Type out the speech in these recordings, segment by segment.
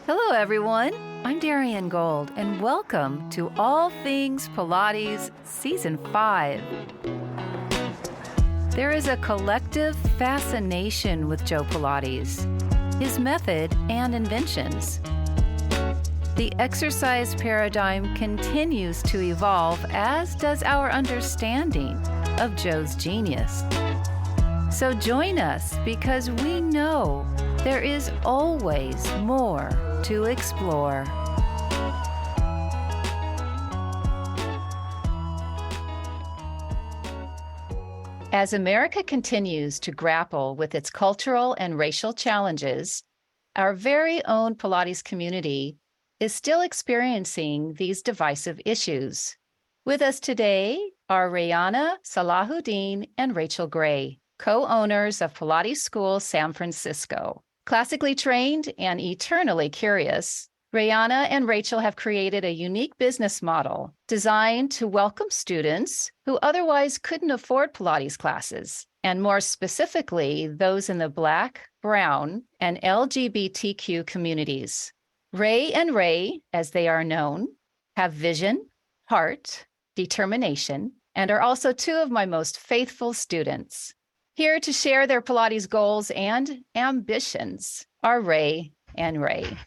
Hello, everyone. I'm Darian Gold, and welcome to All Things Pilates Season 5. There is a collective fascination with Joe Pilates, his method and inventions. The exercise paradigm continues to evolve, as does our understanding of Joe's genius. So join us because we know there is always more to explore. As America continues to grapple with its cultural and racial challenges, our very own Pilates community is still experiencing these divisive issues. With us today are Rayannah Salahuddin and Rachael Gray, co-owners of Pilates School San Francisco. Classically trained and eternally curious, Rayannah and Rachael have created a unique business model designed to welcome students who otherwise couldn't afford Pilates classes, and more specifically, those in the Black, Brown, and LGBTQ communities. Ray and Ray, as they are known, have vision, heart, determination, and are also two of my most faithful students. Here to share their Pilates goals and ambitions are Ray and Ray.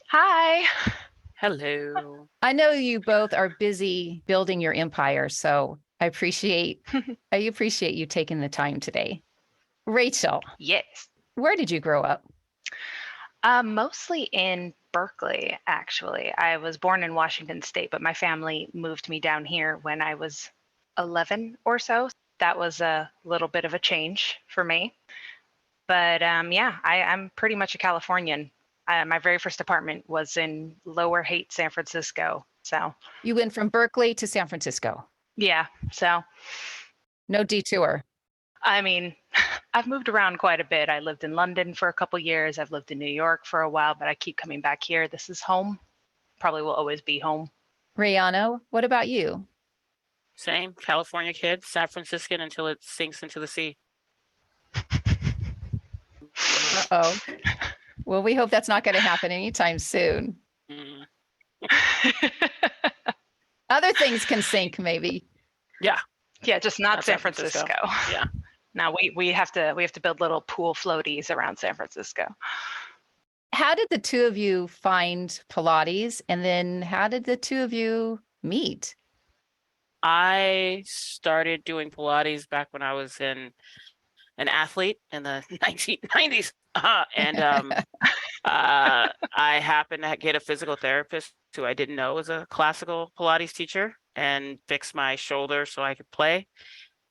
Hi. Hello. I know you both are busy building your empire, so I appreciate you taking the time today. Rachael, Yes. where did you grow up? Mostly in Berkeley, actually. I was born in Washington State, but my family moved me down here when I was 11 or so. That was a little bit of a change for me. But I'm pretty much a Californian. My very first apartment was in Lower Haight, San Francisco. So You went from Berkeley to San Francisco. yeah, so No detour. I mean, I've moved around quite a bit. I lived in London for a couple years. I've lived in New York for a while, but I keep coming back here. This is home. Probably will always be home. Rayannah, what about you? Same California kid, San Franciscan until it sinks into the sea. Uh-oh. Well, we hope that's not going to happen anytime soon. Mm. Other things can sink, maybe. Yeah. Yeah, just not Not San San Francisco. Francisco. Yeah. Now we have to build little pool floaties around San Francisco. How did the two of you find Pilates? And then how did the two of you meet? I started doing Pilates back when I was an athlete in the 1990s. I happened to get a physical therapist who I didn't know was a classical Pilates teacher and fixed my shoulder so I could play.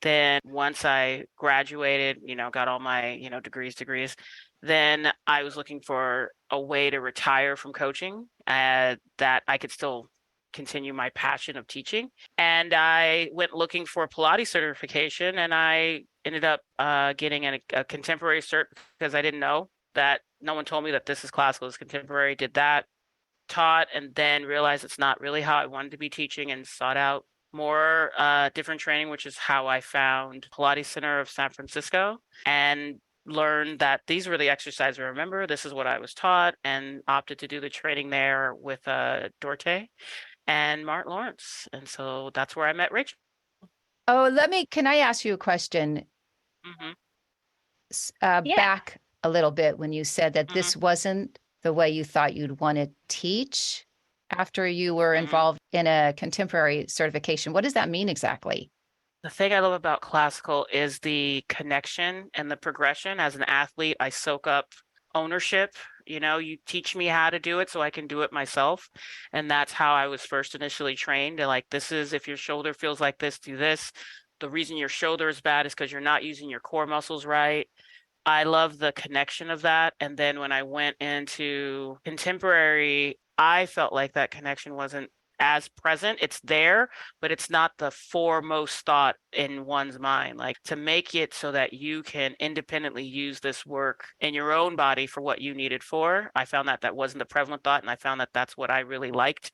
Then once I graduated, got all my, degrees, then I was looking for a way to retire from coaching that I could still continue my passion of teaching. And I went looking for Pilates certification, and I ended up getting a contemporary cert because I didn't know that. No one told me that this is classical, this is contemporary. Did that, taught, and then realized it's not really how I wanted to be teaching, and sought out more different training, which is how I found Pilates Center of San Francisco, and learned that these were the exercises I remember. This is what I was taught, and opted to do the training there with Dorte and Martin Lawrence. And so that's where I met Rachel. Can I ask you a question? Mm-hmm. Yeah. Back a little bit when you said that this wasn't the way you thought you'd want to teach after you were involved in a contemporary certification. What does that mean exactly? The thing I love about classical is the connection and the progression. As an athlete, I soak up ownership. You teach me how to do it so I can do it myself. And that's how I was first initially trained. Like, this is, if your shoulder feels like this, do this. The reason your shoulder is bad is because you're not using your core muscles right. I love the connection of that. And then when I went into contemporary, I felt like that connection wasn't as present. It's there, but it's not the foremost thought in one's mind. Like, to make it so that you can independently use this work in your own body for what you need it for. I found that wasn't the prevalent thought, and I found that that's what I really liked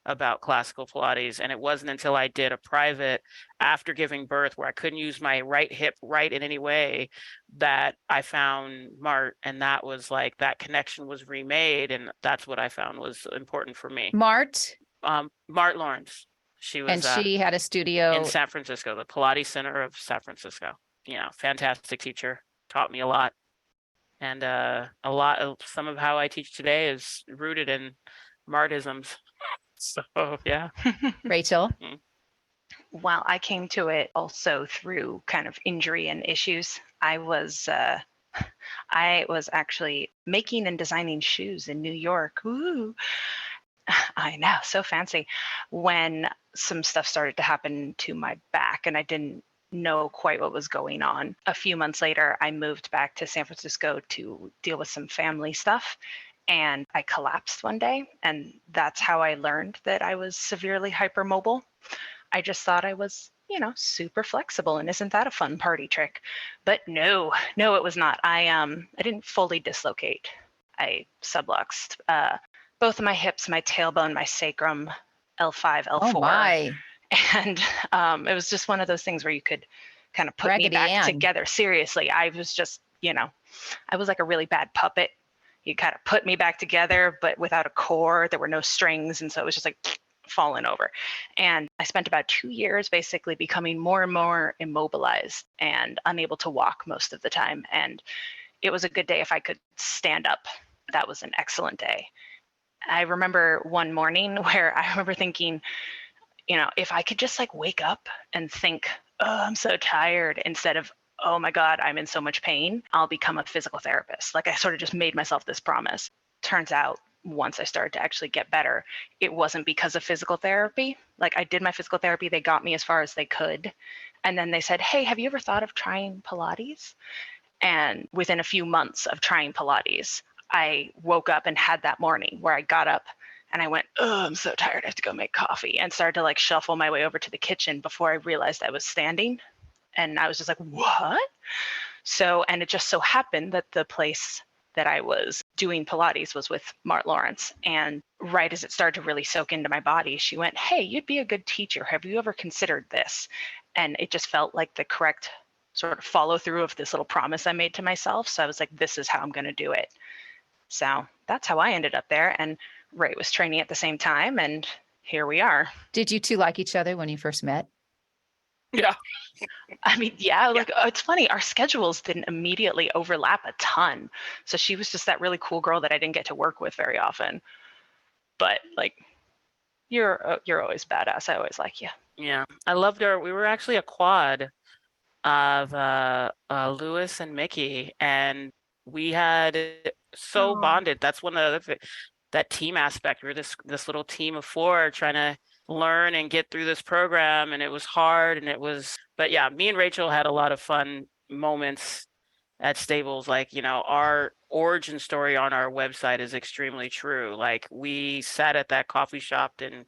about classical Pilates. And it wasn't until I did a private after giving birth where I couldn't use my right hip right in any way that I found Mart. And that was like, that connection was remade. And that's what I found was important for me. Mart? Mart Lawrence. She was And she had a studio in San Francisco, the Pilates Center of San Francisco. You know, fantastic teacher, taught me a lot. And a lot of some of how I teach today is rooted in Martisms. So, yeah. Rachel? Well, I came to it also through kind of injury and issues. I was actually making and designing shoes in New York. Ooh, I know, so fancy. When some stuff started to happen to my back and I didn't know quite what was going on. A few months later, I moved back to San Francisco to deal with some family stuff. And I collapsed one day. And that's how I learned that I was severely hypermobile. I just thought I was, super flexible. And isn't that a fun party trick? But no, it was not. I didn't fully dislocate. I subluxed both of my hips, my tailbone, my sacrum, L5, L4. Oh my. And it was just one of those things where you could kind of put me back together. Seriously, I was just, I was like a really bad puppet. You kind of put me back together, but without a core, there were no strings. And so it was just like falling over. And I spent about 2 years basically becoming more and more immobilized and unable to walk most of the time. And it was a good day if I could stand up. That was an excellent day. I remember one morning where I remember thinking, if I could just like wake up and think, oh, I'm so tired, instead of, oh my God, I'm in so much pain, I'll become a physical therapist. Like I sort of just made myself this promise. Turns out once I started to actually get better, it wasn't because of physical therapy. Like I did my physical therapy, they got me as far as they could. And then they said, hey, have you ever thought of trying Pilates? And within a few months of trying Pilates, I woke up and had that morning where I got up and I went, oh, I'm so tired, I have to go make coffee, and started to like shuffle my way over to the kitchen before I realized I was standing. And I was just like, what? So, and it just so happened that the place that I was doing Pilates was with Mart Lawrence. And right as it started to really soak into my body, she went, hey, you'd be a good teacher. Have you ever considered this? And it just felt like the correct sort of follow through of this little promise I made to myself. So I was like, this is how I'm going to do it. So that's how I ended up there. And Ray was training at the same time, and here we are. Did you two like each other when you first met? Yeah. I mean, yeah, like it's funny. Our schedules didn't immediately overlap a ton. So she was just that really cool girl that I didn't get to work with very often. But like, you're always badass. I always like you. Yeah, I loved her. We were actually a quad of Lewis and Mickey, and we had so bonded. That's one of the that team aspect. We were this little team of 4 trying to learn and get through this program, and it was hard, but yeah, me and Rachel had a lot of fun moments at Stables. Like, our origin story on our website is extremely true. Like, we sat at that coffee shop and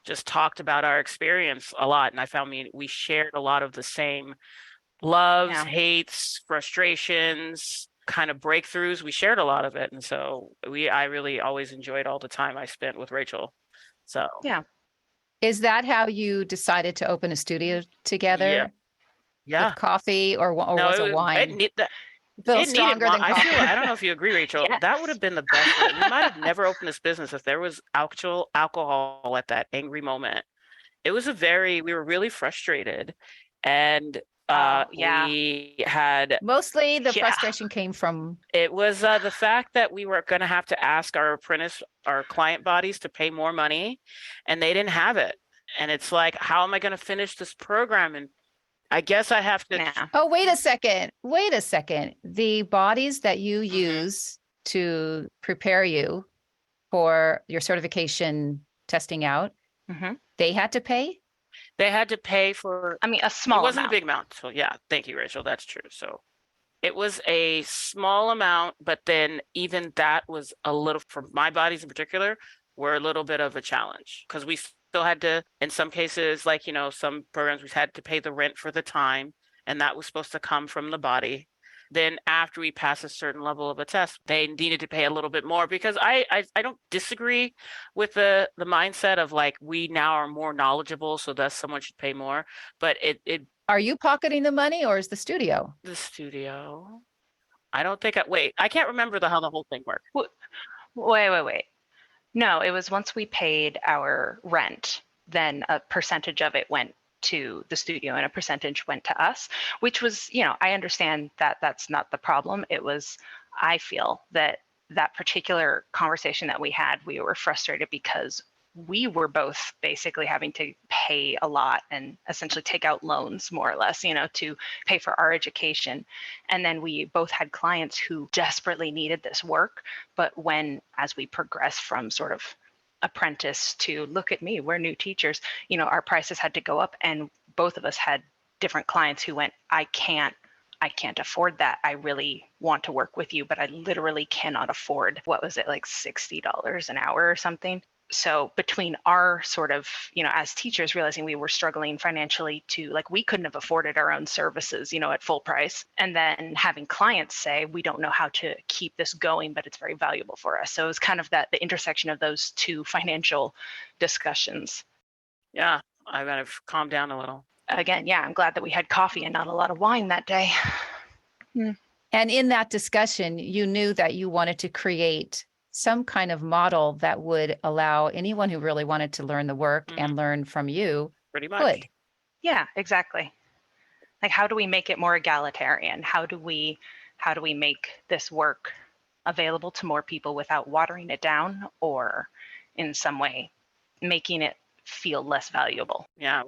just talked about our experience a lot, and I found we shared a lot of the same loves, hates, frustrations, kind of breakthroughs. We shared a lot of it, and so I really always enjoyed all the time I spent with Rachel. So yeah. Is that how you decided to open a studio together? Yeah. With coffee or no, was it wine? It stronger than coffee. I don't know if you agree, Rachel. Yes. That would have been the best. We might have never opened this business if there was actual alcohol at that angry moment. We were really frustrated, and we had mostly the frustration came from it was the fact that we were going to have to ask our client bodies to pay more money, and they didn't have it. And it's like, how am I going to finish this program? And I guess I have to. Oh, wait a second. The bodies that you use to prepare you for your certification testing out, they had to pay? They had to pay for, a small amount. It wasn't a big amount. So yeah, thank you, Rachel. That's true. So it was a small amount, but then even that was a little, for my bodies in particular, were a little bit of a challenge, because we still had to, in some cases, like, some programs, we had to pay the rent for the time, and that was supposed to come from the body. Then after we pass a certain level of a test, they needed to pay a little bit more, because I don't disagree with the mindset of like, we now are more knowledgeable, so thus someone should pay more. But it Are you pocketing the money or is the studio? the studio, I don't think I can't remember how the whole thing worked. Wait. No, it was once we paid our rent, then a percentage of it went to the studio and a percentage went to us, which was, I understand that that's not the problem. It was, I feel that particular conversation that we had, we were frustrated because we were both basically having to pay a lot and essentially take out loans, more or less, to pay for our education. And then we both had clients who desperately needed this work. But as we progressed from sort of apprentice to, look at me, we're new teachers, our prices had to go up. And both of us had different clients who went, I can't afford that. I really want to work with you, but I literally cannot afford, what was it, like $60 an hour or something. So between our sort of, as teachers, realizing we were struggling financially to, like, we couldn't have afforded our own services, at full price. And then having clients say, we don't know how to keep this going, but it's very valuable for us. So it was kind of the intersection of those two financial discussions. Yeah, I gotta calm down a little. Again, yeah, I'm glad that we had coffee and not a lot of wine that day. And in that discussion, you knew that you wanted to create some kind of model that would allow anyone who really wanted to learn the work and learn from you. Pretty much. Could. Yeah, exactly. Like, how do we make it more egalitarian? How do we make this work available to more people without watering it down or in some way making it feel less valuable? Yeah.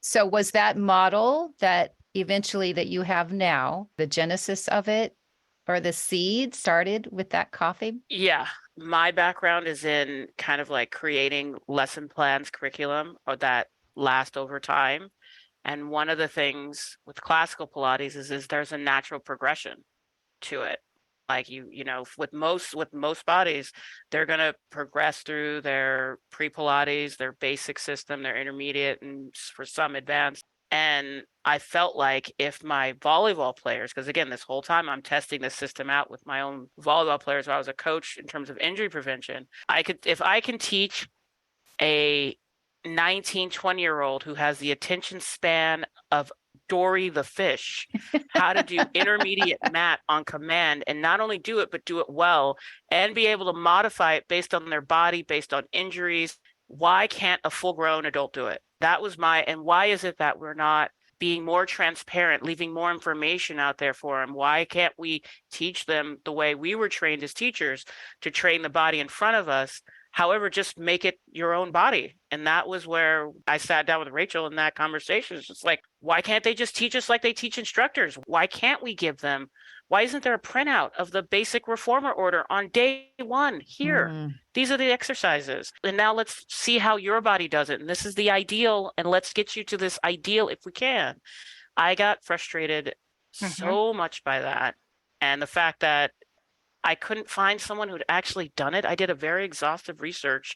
So was that model that eventually that you have now, the genesis of it, or the seed started with that coffee? Yeah. My background is in kind of like creating lesson plans, curriculum, or that last over time. And one of the things with classical Pilates is there's a natural progression to it. Like with most bodies, they're going to progress through their pre-Pilates, their basic system, their intermediate, and for some advanced. And I felt like if my volleyball players, because again, this whole time I'm testing this system out with my own volleyball players, while I was a coach in terms of injury prevention, if I can teach a 19, 20-year-old who has the attention span of Dory the fish how to do intermediate mat on command, and not only do it, but do it well, and be able to modify it based on their body, based on injuries, why can't a full-grown adult do it? That was and why is it that we're not being more transparent, leaving more information out there for them? Why can't we teach them the way we were trained as teachers to train the body in front of us? However, just make it your own body. And that was where I sat down with Rachel in that conversation. It's just like, why can't they just teach us like they teach instructors? Why can't we give them? Why isn't there a printout of the basic reformer order on day one here? These are the exercises. And now let's see how your body does it. And this is the ideal. And let's get you to this ideal if we can. I got frustrated so much by that. And the fact that I couldn't find someone who'd actually done it. I did a very exhaustive research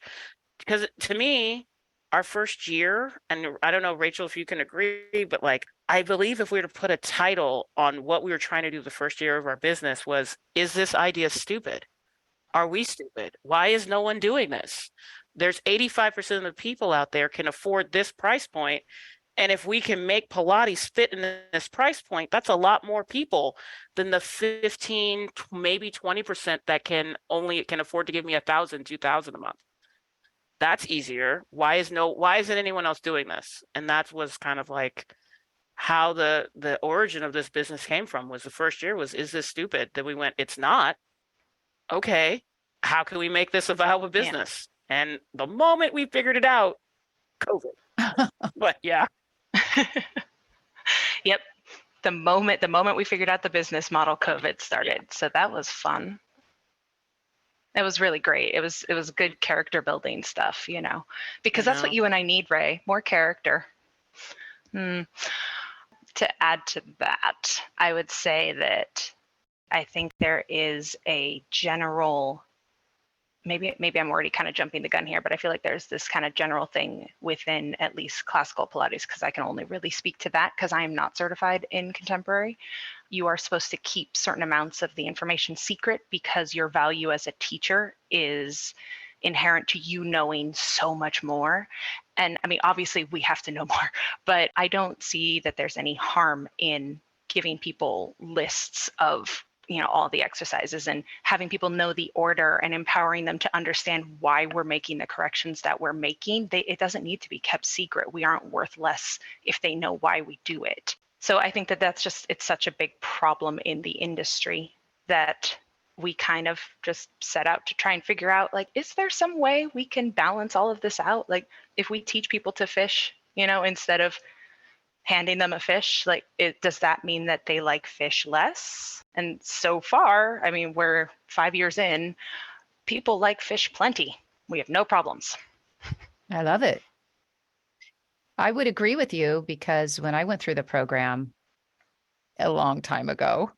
because to me, our first year, and I don't know, Rachel, if you can agree, but like, I believe if we were to put a title on what we were trying to do the first year of our business was, is this idea stupid? Are we stupid? Why is no one doing this? There's 85% of the people out there can afford this price point. And if we can make Pilates fit in this price point, that's a lot more people than the 15, maybe 20% that can afford to give me $1,000, $2,000 a month. That's easier. Why isn't anyone else doing this? And that was kind of like how the origin of this business came from. Was the first year was, is this stupid? Then we went, it's not. Okay, how can we make this a viable business? Yeah. And the moment we figured it out, COVID. But yeah. Yep. The moment we figured out the business model, COVID started. So that was fun. It was really great. It was good character building stuff, because that's what you and I need, Ray, more character. To add to that, I would say that I think there is a general, maybe I'm already kind of jumping the gun here, but I feel like there's this kind of general thing within at least classical Pilates, because I can only really speak to that because I am not certified in contemporary. you are supposed to keep certain amounts of the information secret because your value as a teacher is inherent to you knowing so much more. And I mean, obviously we have to know more, but I don't see that there's any harm in giving people lists of, you know, all the exercises and having people know the order and empowering them to understand why we're making the corrections that we're making. It doesn't need to be kept secret. We aren't worth less if they know why we do it. So I think that it's such a big problem in the industry that we kind of just set out to try and figure out, like, is there some way we can balance all of this out? Like, if we teach people to fish, you know, instead of handing them a fish, like, does that mean that they like fish less? And so far, I mean, we're 5 years in, people like fish plenty. We have no problems. I love it. I would agree with you because when I went through the program a long time ago.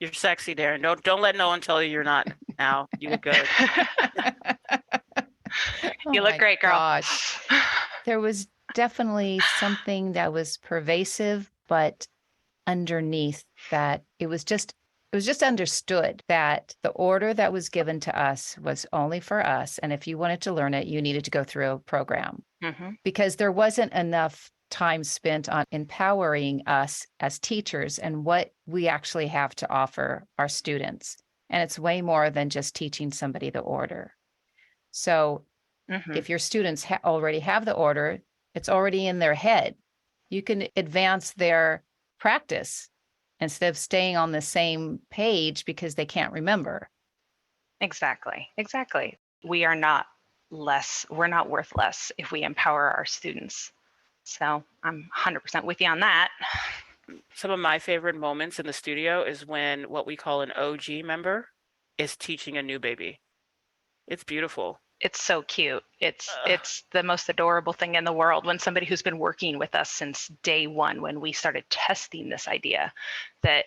You're sexy, Darren. Don't let no one tell you you're not now. You look good. You look great, girl. Gosh. There was definitely something that was pervasive, but underneath that it was just understood that the order that was given to us was only for us. And if you wanted to learn it, you needed to go through a program because there wasn't enough time spent on empowering us as teachers and what we actually have to offer our students. And it's way more than just teaching somebody the order. So if your students already have the order, it's already in their head. You can advance their practice instead of staying on the same page because they can't remember. Exactly. We're not worth less if we empower our students. So I'm 100% with you on that. Some of my favorite moments in the studio is when what we call an OG member is teaching a new baby. It's beautiful. It's so cute. It's the most adorable thing in the world when somebody who's been working with us since day one, when we started testing this idea that,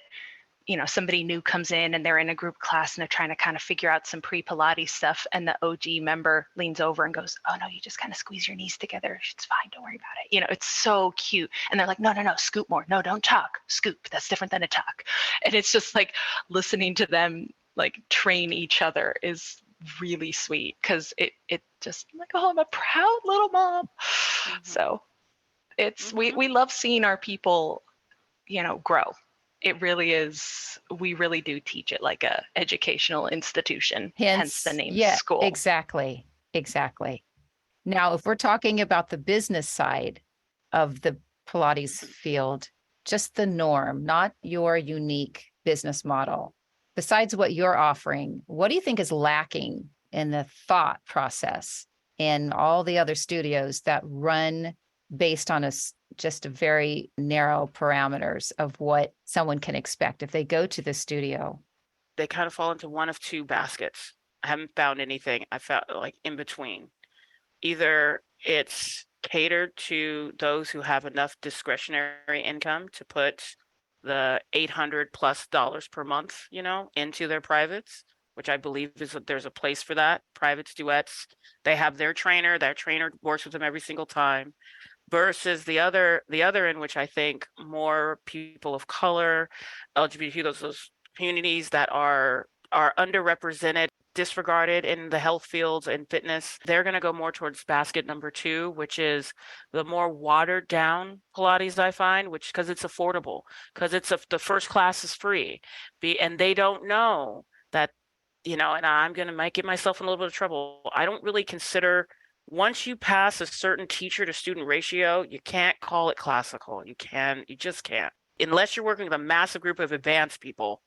you know, somebody new comes in and they're in a group class and they're trying to kind of figure out some pre-Pilates stuff. And the OG member leans over and goes, "Oh no, you just kind of squeeze your knees together. It's fine. Don't worry about it." You know, it's so cute. And they're like, no, scoop more. No, don't tuck. Scoop. That's different than a tuck. And it's just like listening to them like train each other is really sweet because it just like, oh, I'm a proud little mom. So it's we love seeing our people, you know, grow. It really is. We really do teach it like a educational institution, hence the name school. Exactly. Now, if we're talking about the business side of the Pilates field, just the norm, not your unique business model. Besides what you're offering, what do you think is lacking in the thought process in all the other studios that run based on just a very narrow parameters of what someone can expect if they go to the studio? They kind of fall into one of two baskets. I haven't found anything. I found like in between. Either it's catered to those who have enough discretionary income to put the $800+ per month, you know, into their privates, which I believe there's a place for that. Privates, duets, they have their trainer works with them every single time. Versus the other in which I think more people of color, LGBTQ, those communities that are underrepresented, disregarded in the health fields and fitness, they're going to go more towards basket number 2, which is the more watered down Pilates, I find, which because it's affordable, because the first class is free, and they don't know that, you know, and I'm going to might get myself in a little bit of trouble. I don't really consider, once you pass a certain teacher to student ratio, you can't call it classical. You just can't. Unless you're working with a massive group of advanced people,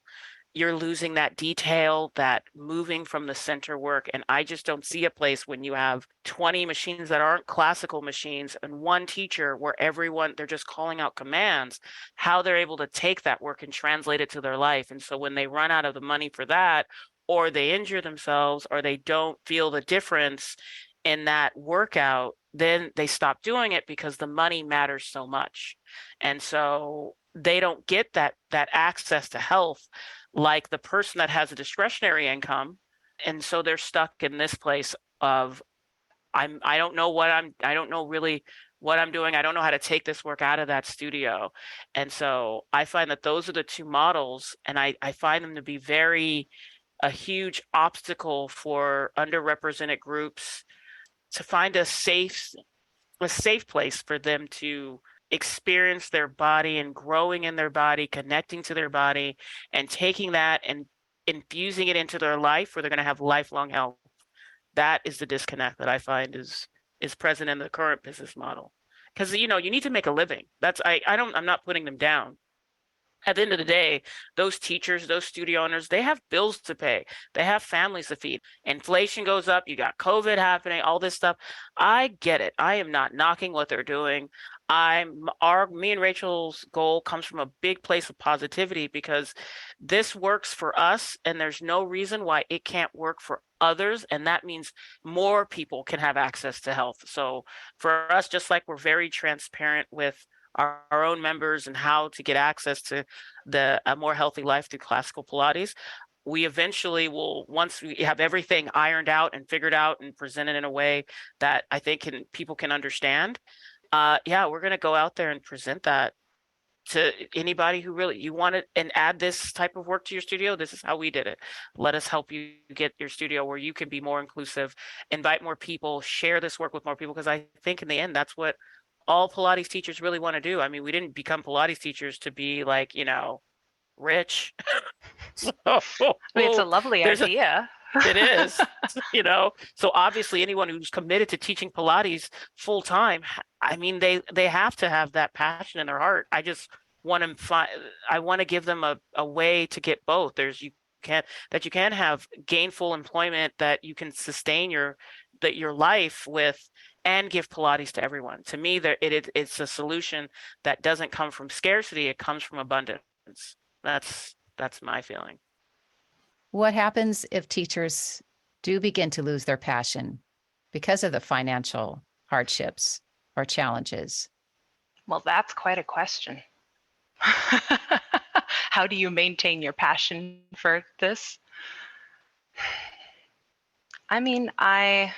you're losing that detail, that moving from the center work. And I just don't see a place when you have 20 machines that aren't classical machines and one teacher where they're just calling out commands, how they're able to take that work and translate it to their life. And so when they run out of the money for that, or they injure themselves, or they don't feel the difference in that workout, then they stop doing it because the money matters so much. And so they don't get that access to health like the person that has a discretionary income. And so they're stuck in this place of I don't know really what I'm doing. I don't know how to take this work out of that studio. And so I find that those are the two models, and I find them to be a huge obstacle for underrepresented groups to find a safe place for them to experience their body and growing in their body, connecting to their body, and taking that and infusing it into their life where they're going to have lifelong health. That is the disconnect that I find is present in the current business model. Because you need to make a living. I'm not putting them down. At the end of the day, those teachers, those studio owners, they have bills to pay. They have families to feed. Inflation goes up. You got COVID happening, all this stuff. I get it. I am not knocking what they're doing. Me and Rachel's goal comes from a big place of positivity because this works for us, and there's no reason why it can't work for others. And that means more people can have access to health. So for us, just like we're very transparent with our own members and how to get access to a more healthy life through classical Pilates, we eventually will, once we have everything ironed out and figured out and presented in a way that I think people can understand, we're going to go out there and present that to anybody who really you want it and add this type of work to your studio. This is how we did it. Let us help you get your studio where you can be more inclusive, invite more people, share this work with more people, because I think in the end, that's what all Pilates teachers really want to do. I mean, we didn't become Pilates teachers to be like, rich. So, it's a lovely idea. It is, so obviously anyone who's committed to teaching Pilates full time, I mean, they have to have that passion in their heart. I just want to give them a way to get both. You can have gainful employment that you can sustain your life with and give Pilates to everyone. To me, it's a solution that doesn't come from scarcity. It comes from abundance. That's my feeling. What happens if teachers do begin to lose their passion because of the financial hardships or challenges? Well, that's quite a question. How do you maintain your passion for this? I mean, I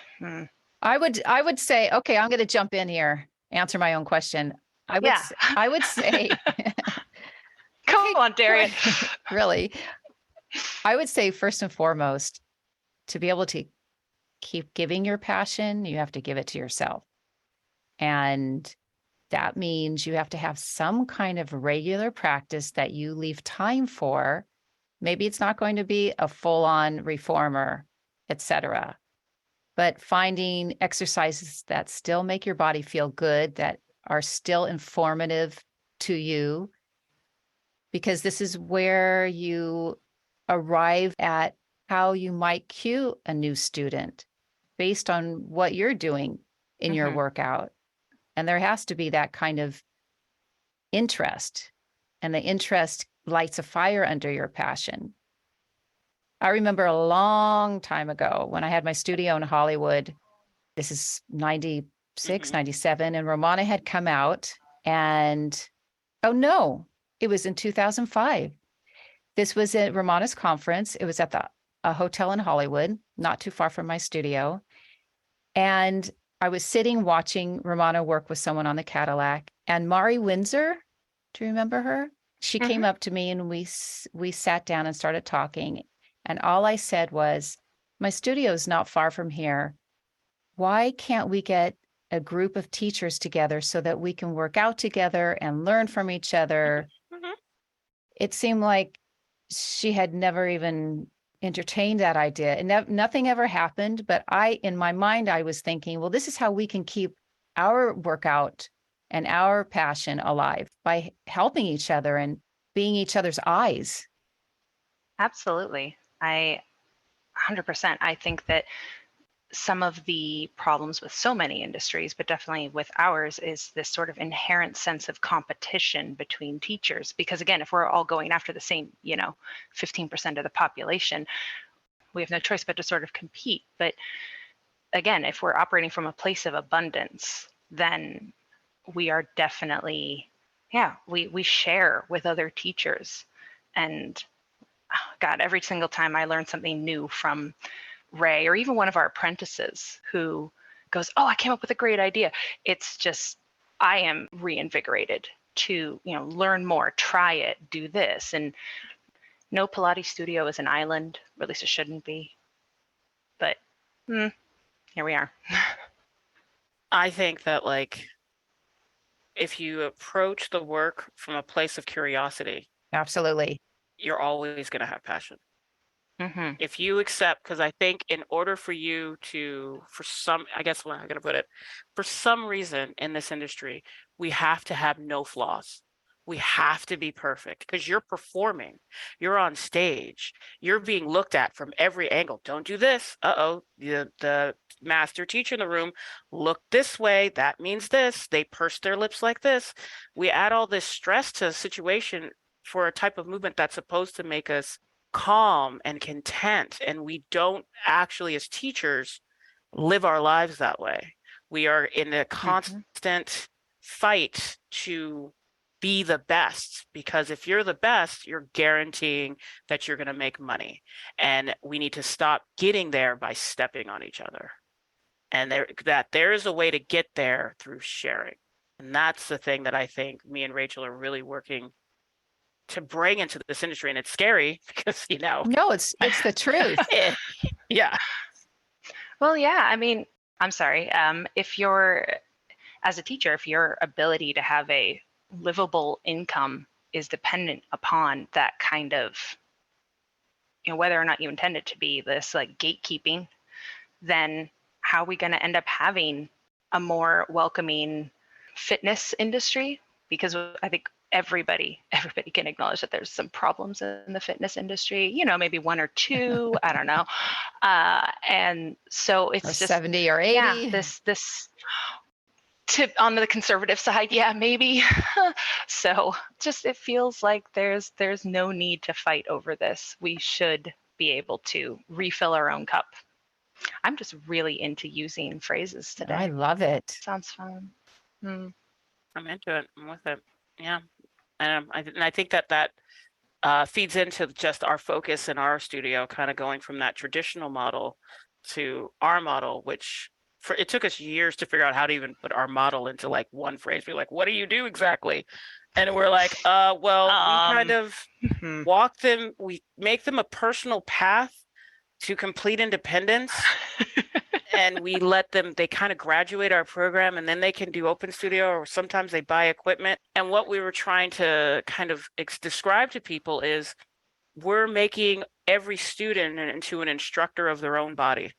would say, okay, I'm going to jump in here, answer my own question. I would say, come on, Darian. Really, I would say first and foremost, to be able to keep giving your passion, you have to give it to yourself. And that means you have to have some kind of regular practice that you leave time for. Maybe it's not going to be a full-on reformer, etc., but finding exercises that still make your body feel good, that are still informative to you, because this is where you arrive at how you might cue a new student based on what you're doing in your workout. And there has to be that kind of interest, and the interest lights a fire under your passion. I remember a long time ago when I had my studio in Hollywood, this is 96, 97, and Rayannah had come out and, oh no, it was in 2005. This was at Rayannah's conference. It was at a hotel in Hollywood, not too far from my studio. And I was sitting watching Rayannah work with someone on the Cadillac, and Mari Windsor, do you remember her? She came up to me and we sat down and started talking. And all I said was, my studio is not far from here. Why can't we get a group of teachers together so that we can work out together and learn from each other? It seemed like she had never even entertained that idea, and nothing ever happened. But in my mind, I was thinking, well, this is how we can keep our workout and our passion alive, by helping each other and being each other's eyes. Absolutely. 100%. I think that some of the problems with so many industries, but definitely with ours, is this sort of inherent sense of competition between teachers. Because again, if we're all going after the same, 15% of the population, we have no choice but to sort of compete. But again, if we're operating from a place of abundance, then we are definitely, we share with other teachers. And God, every single time I learn something new from Ray, or even one of our apprentices who goes, oh, I came up with a great idea. It's just I am reinvigorated to, learn more, try it, do this. And no Pilates studio is an island, or at least it shouldn't be. But here we are. I think that like if you approach the work from a place of curiosity, Absolutely. you're always going to have passion. Mm-hmm. If you accept, because I think in order for you to, I guess what I'm going to put it, for some reason in this industry, we have to have no flaws. We have to be perfect because you're performing, you're on stage, you're being looked at from every angle. Don't do this. The master teacher in the room looked this way. That means this. They pursed their lips like this. We add all this stress to a situation for a type of movement that's supposed to make us calm and content. And we don't actually, as teachers, live our lives that way. We are in a constant fight to be the best, because if you're the best, you're guaranteeing that you're going to make money. And we need to stop getting there by stepping on each other. And there is a way to get there through sharing. And that's the thing that I think me and Rachel are really working to bring into this industry. And it's scary because, No, it's the truth. Yeah. Well, yeah, I mean, I'm sorry. If you're, as a teacher, if your ability to have a livable income is dependent upon that kind of, whether or not you intend it to be this like gatekeeping, then how are we going to end up having a more welcoming fitness industry? Because I think everybody can acknowledge that there's some problems in the fitness industry, maybe one or two, I don't know. And so it's or just 70 or 80. Yeah, this tip on the conservative side, yeah, maybe. So just it feels like there's no need to fight over this. We should be able to refill our own cup. I'm just really into using phrases today. I love it. Sounds fun. I'm into it. I'm with it. Yeah. And I think that feeds into just our focus in our studio, kind of going from that traditional model to our model, which it took us years to figure out how to even put our model into like one phrase. We're like, what do you do exactly? And we're like, we kind of walk them, we make them a personal path to complete independence. And we let them, they kind of graduate our program, and then they can do open studio, or sometimes they buy equipment. And what we were trying to kind of describe to people is we're making every student into an instructor of their own body.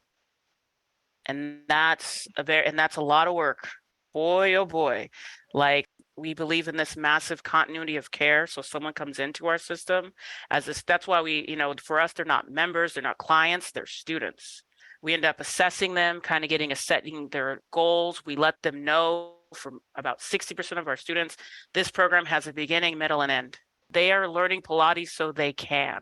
And that's a lot of work. Boy, oh boy. Like, we believe in this massive continuity of care. So someone comes into our system that's why we, for us, they're not members, they're not clients, they're students. We end up assessing them, kind of setting their goals. We let them know, from about 60% of our students, this program has a beginning, middle, and end. They are learning Pilates so they can.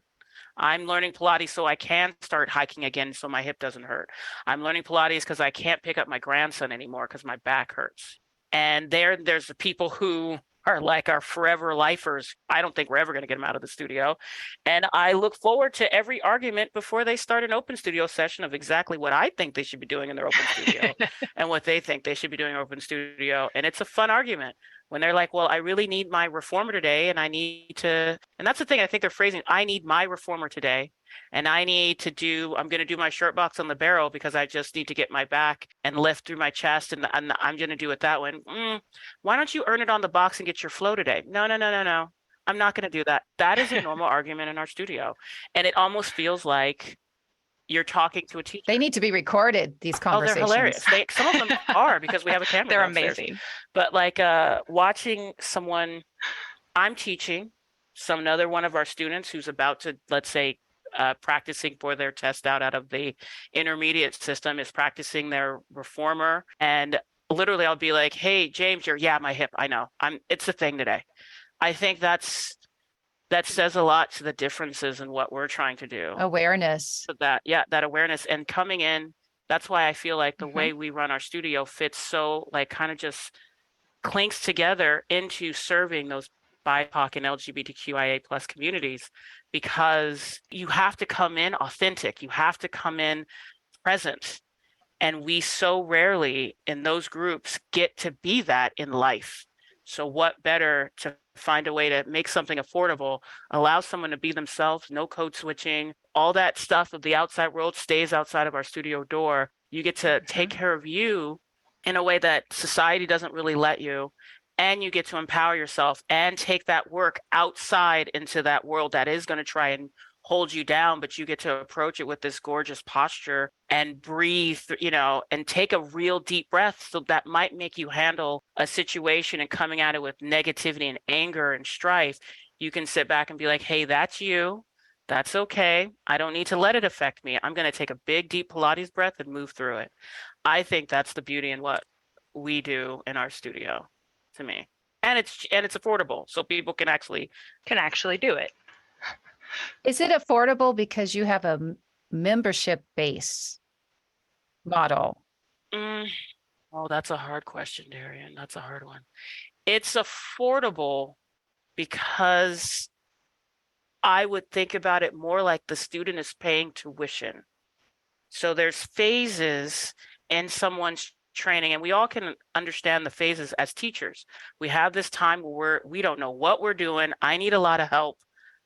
I'm learning Pilates so I can start hiking again so my hip doesn't hurt. I'm learning Pilates because I can't pick up my grandson anymore because my back hurts. And there's the people who are like our forever lifers. I don't think we're ever going to get them out of the studio. And I look forward to every argument before they start an open studio session of exactly what I think they should be doing in their open studio and what they think they should be doing in open studio. And it's a fun argument when they're like, well, I really need my reformer today. And and that's the thing, I think they're phrasing, I need my reformer today. And I'm going to do my short box on the barrel because I just need to get my back and lift through my chest. And I'm going to do it that way. Why don't you earn it on the box and get your flow today? No. I'm not going to do that. That is a normal argument in our studio. And it almost feels like you're talking to a teacher. They need to be recorded, these conversations. Oh, they're hilarious. Some of them are, because we have a camera. They're downstairs. amazing. But like watching someone, I'm teaching another one of our students who's about to, let's say, practicing for their test out of the intermediate system, is practicing their reformer. And literally I'll be like, hey, James, my hip, I know. It's a thing today. I think that says a lot to the differences in what we're trying to do. Awareness. So that awareness and coming in. That's why I feel like the way we run our studio fits so like kind of just clinks together into serving those BIPOC and LGBTQIA plus communities, because you have to come in authentic. You have to come in present. And we so rarely in those groups get to be that in life. So what better to find a way to make something affordable, allow someone to be themselves, no code switching, all that stuff of the outside world stays outside of our studio door. You get to take care of you in a way that society doesn't really let you. And you get to empower yourself and take that work outside into that world that is going to try and hold you down, but you get to approach it with this gorgeous posture and breathe, and take a real deep breath. So that might make you handle a situation and coming at it with negativity and anger and strife. You can sit back and be like, hey, that's you. That's okay. I don't need to let it affect me. I'm going to take a big, deep Pilates breath and move through it. I think that's the beauty in what we do in our studio, to me. And it's affordable, so people can actually do it. Is it affordable because you have a membership base model? Oh, that's a hard question, Darian. That's a hard one. It's affordable because I would think about it more like the student is paying tuition. So there's phases in someone's training, and we all can understand the phases as teachers. We have this time where we don't know what we're doing. I need a lot of help.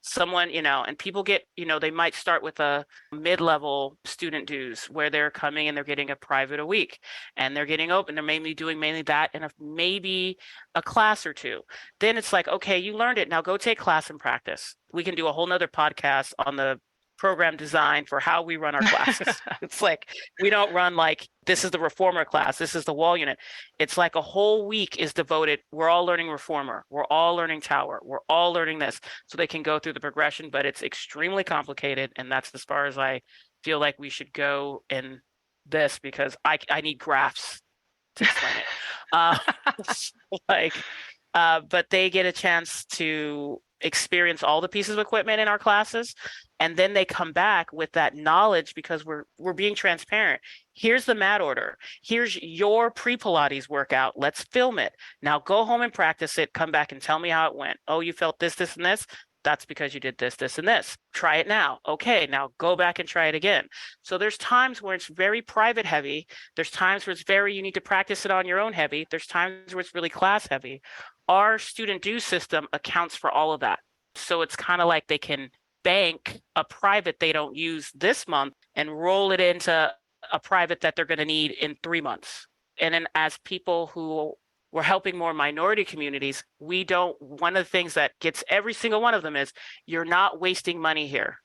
Someone, and people get, they might start with a mid-level student dues where they're coming and they're getting a private a week and they're getting open. They're mainly doing that and maybe a class or two. Then it's like, okay, you learned it. Now go take class and practice. We can do a whole nother podcast on the program design for how we run our classes. It's like, we don't run like, this is the reformer class, this is the wall unit. It's like a whole week is devoted. We're all learning reformer. We're all learning tower. We're all learning this so they can go through the progression, but it's extremely complicated. And that's as far as I feel like we should go in this, because I need graphs to explain it. But they get a chance to experience all the pieces of equipment in our classes, and then they come back with that knowledge because we're being transparent. Here's the mat order. Here's your pre-Pilates workout. Let's film it. Now go home and practice it. Come back and tell me how it went. Oh, you felt this, this, and this. That's because you did this, this, and this. Try it now. Okay, now go back and try it again. So there's times where it's very private heavy. There's times where it's you need to practice it on your own heavy. There's times where it's really class heavy. Our student dues system accounts for all of that. So it's kind of like they can bank a private they don't use this month and roll it into a private that they're going to need in 3 months. And then as people who we're helping more minority communities, one of the things that gets every single one of them is you're not wasting money here.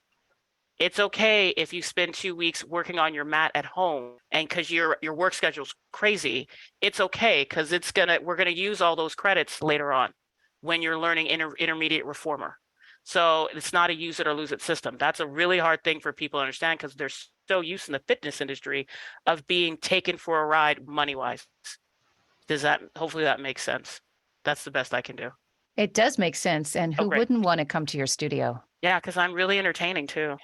It's okay if you spend 2 weeks working on your mat at home and because your work schedule's crazy, it's okay because we're gonna use all those credits later on when you're learning intermediate reformer. So it's not a use it or lose it system. That's a really hard thing for people to understand because they're so used in the fitness industry of being taken for a ride money-wise. Hopefully that makes sense. That's the best I can do. It does make sense. And who wouldn't want to come to your studio? Yeah, because I'm really entertaining too.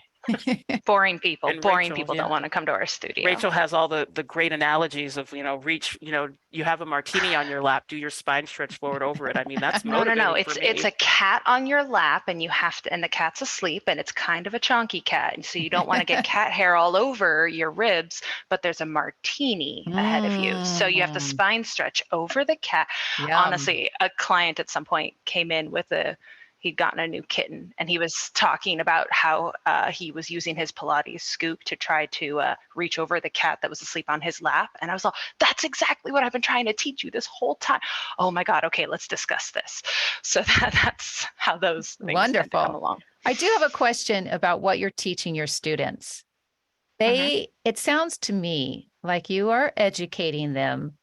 Boring people Rachel, don't want to come to our studio. Rachel has all the great analogies of, reach, you have a martini on your lap, do your spine stretch forward over it. I mean, that's motivating. No. It's a cat on your lap and and the cat's asleep and it's kind of a chonky cat. And so you don't want to get cat hair all over your ribs, but there's a martini ahead of you. So you have to spine stretch over the cat. Yum. Honestly, a client at some point came in with he'd gotten a new kitten and he was talking about how he was using his Pilates scoop to try to reach over the cat that was asleep on his lap. And I was all, that's exactly what I've been trying to teach you this whole time. Oh my God. Okay, let's discuss this. So that's how those things Wonderful. come along. I do have a question about what you're teaching your students. It sounds to me like you are educating them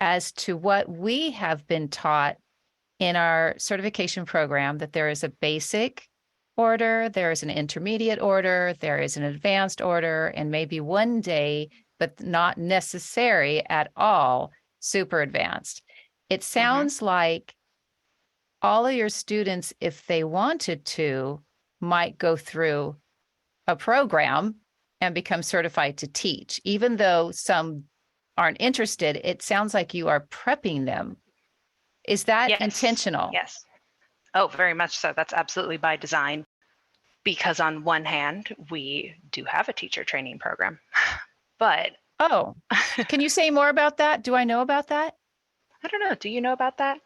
as to what we have been taught in our certification program, that there is a basic order, there is an intermediate order, there is an advanced order, and maybe one day, but not necessary at all, super advanced. It sounds like all of your students, if they wanted to, might go through a program and become certified to teach. Even though some aren't interested, it sounds like you are prepping them. Is that intentional? Yes. Oh, very much so. That's absolutely by design. Because on one hand, we do have a teacher training program, but Oh, can you say more about that? Do I know about that? I don't know. Do you know about that?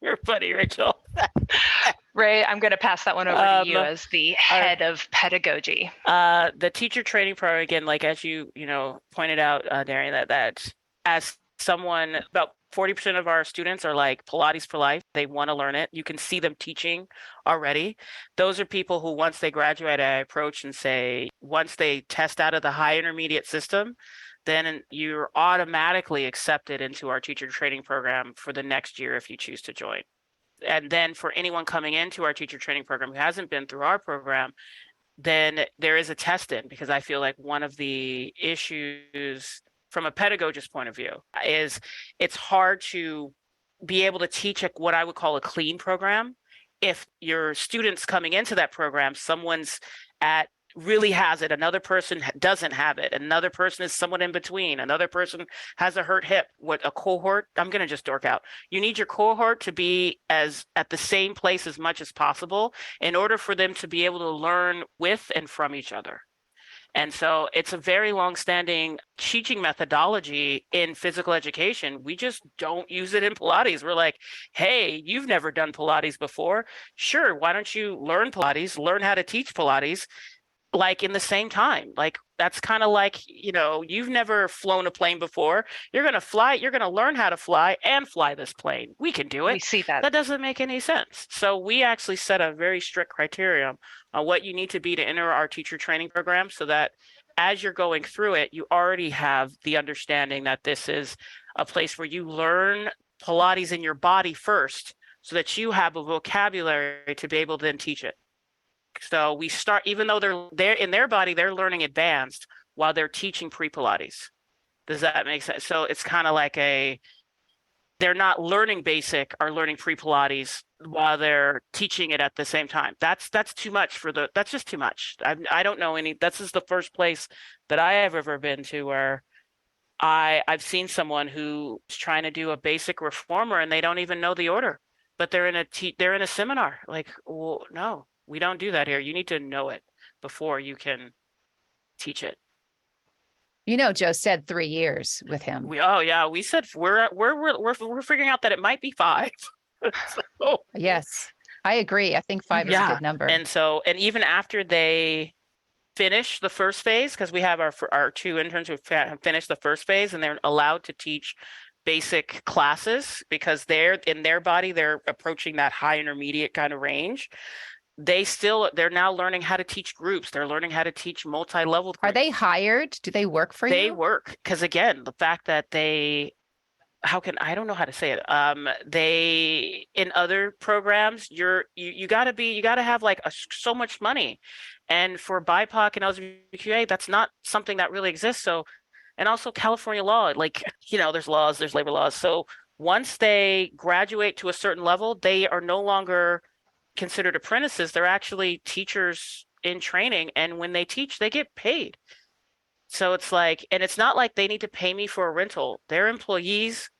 You're funny, Rachel. Ray, I'm going to pass that one over to you as the head of pedagogy. The teacher training program, again, like as you pointed out, Darian, that as someone, about 40% of our students are like Pilates for life. They want to learn it. You can see them teaching already. Those are people who, once they graduate, I approach and say, once they test out of the high intermediate system, then you're automatically accepted into our teacher training program for the next year if you choose to join. And then for anyone coming into our teacher training program who hasn't been through our program, then there is a test in, because I feel like one of the issues from a pedagogist point of view is it's hard to be able to teach what I would call a clean program if your students coming into that program, someone's really has it, another person doesn't have it, another person is someone in between, another person has a hurt hip. What a cohort, I'm going to just dork out. You need your cohort to be at the same place as much as possible in order for them to be able to learn with and from each other. And so it's a very long-standing teaching methodology in physical education. We just don't use it in Pilates. We're like, hey, you've never done Pilates before. Sure, why don't you learn Pilates, learn how to teach Pilates, like in the same time? Like that's kind of like, you've never flown a plane before. You're going to fly, you're going to learn how to fly and fly this plane. We can do it. We see that. That doesn't make any sense. So we actually set a very strict criteria on what you need to be to enter our teacher training program, so that as you're going through it, you already have the understanding that this is a place where you learn Pilates in your body first, so that you have a vocabulary to be able to then teach it. So we start, even though they're in their body, they're learning advanced while they're teaching pre-Pilates. Does that make sense? So it's kind of like they're not learning basic or learning pre-Pilates while they're teaching it at the same time. That's too much that's just too much. I don't know this is the first place that I have ever been to where I've seen someone who's trying to do a basic reformer and they don't even know the order, but they're in a seminar. Like, well, no, we don't do that here. You need to know it before you can teach it. Joe said 3 years with him. We said we're figuring out that it might be 5. So, yes, I agree. I think 5 is a good number. And even after they finish the first phase, because we have our 2 interns who have finished the first phase, and they're allowed to teach basic classes because they're in their body, they're approaching that high intermediate kind of range. They're now learning how to teach groups. They're learning how to teach multi-level groups. Are they hired? Do they work for you? They work, because again, the fact that I don't know how to say it. They, in other programs, you gotta have like so much money. And for BIPOC and LGBTQA, that's not something that really exists. So, and also California law, like, there's laws, there's labor laws. So once they graduate to a certain level, they are no longer considered apprentices. They're actually teachers in training, and when they teach, they get paid. So it's like, and it's not like they need to pay me for a rental. They're employees,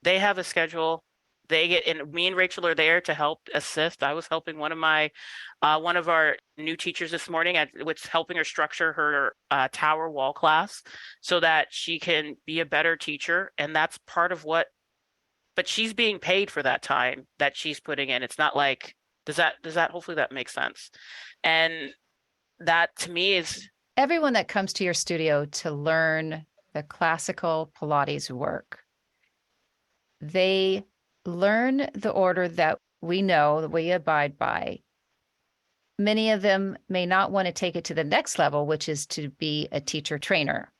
they have a schedule, and me and Rachel are there to help assist. I was helping one of our new teachers this morning with helping her structure her tower wall class so that she can be a better teacher. And that's part of but she's being paid for that time that she's putting in. It's not like, does that hopefully that makes sense. And that to me is, everyone that comes to your studio to learn the classical Pilates work, they learn the order that we know, that we abide by. Many of them may not want to take it to the next level, which is to be a teacher trainer,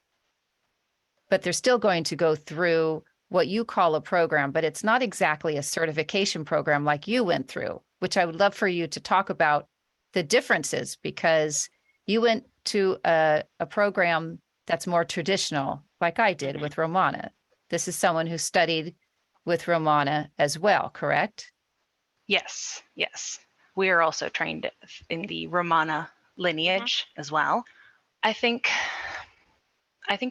but they're still going to go through what you call a program, but it's not exactly a certification program like you went through, which I would love for you to talk about the differences, because you went to a program that's more traditional, like I did with Rayannah. This is someone who studied with Rayannah as well, correct? Yes. We are also trained in the Rayannah lineage as well. I think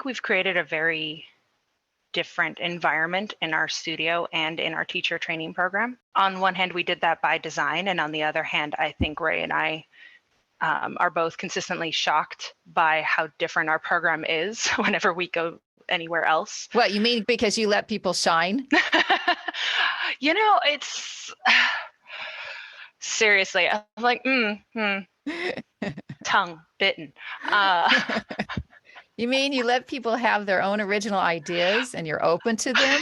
we've created a very different environment in our studio and in our teacher training program. On one hand, we did that by design, and on the other hand, I think Ray and I are both consistently shocked by how different our program is whenever we go anywhere else. What, you mean because you let people shine? It's seriously, I'm like, tongue bitten. You mean you let people have their own original ideas and you're open to them?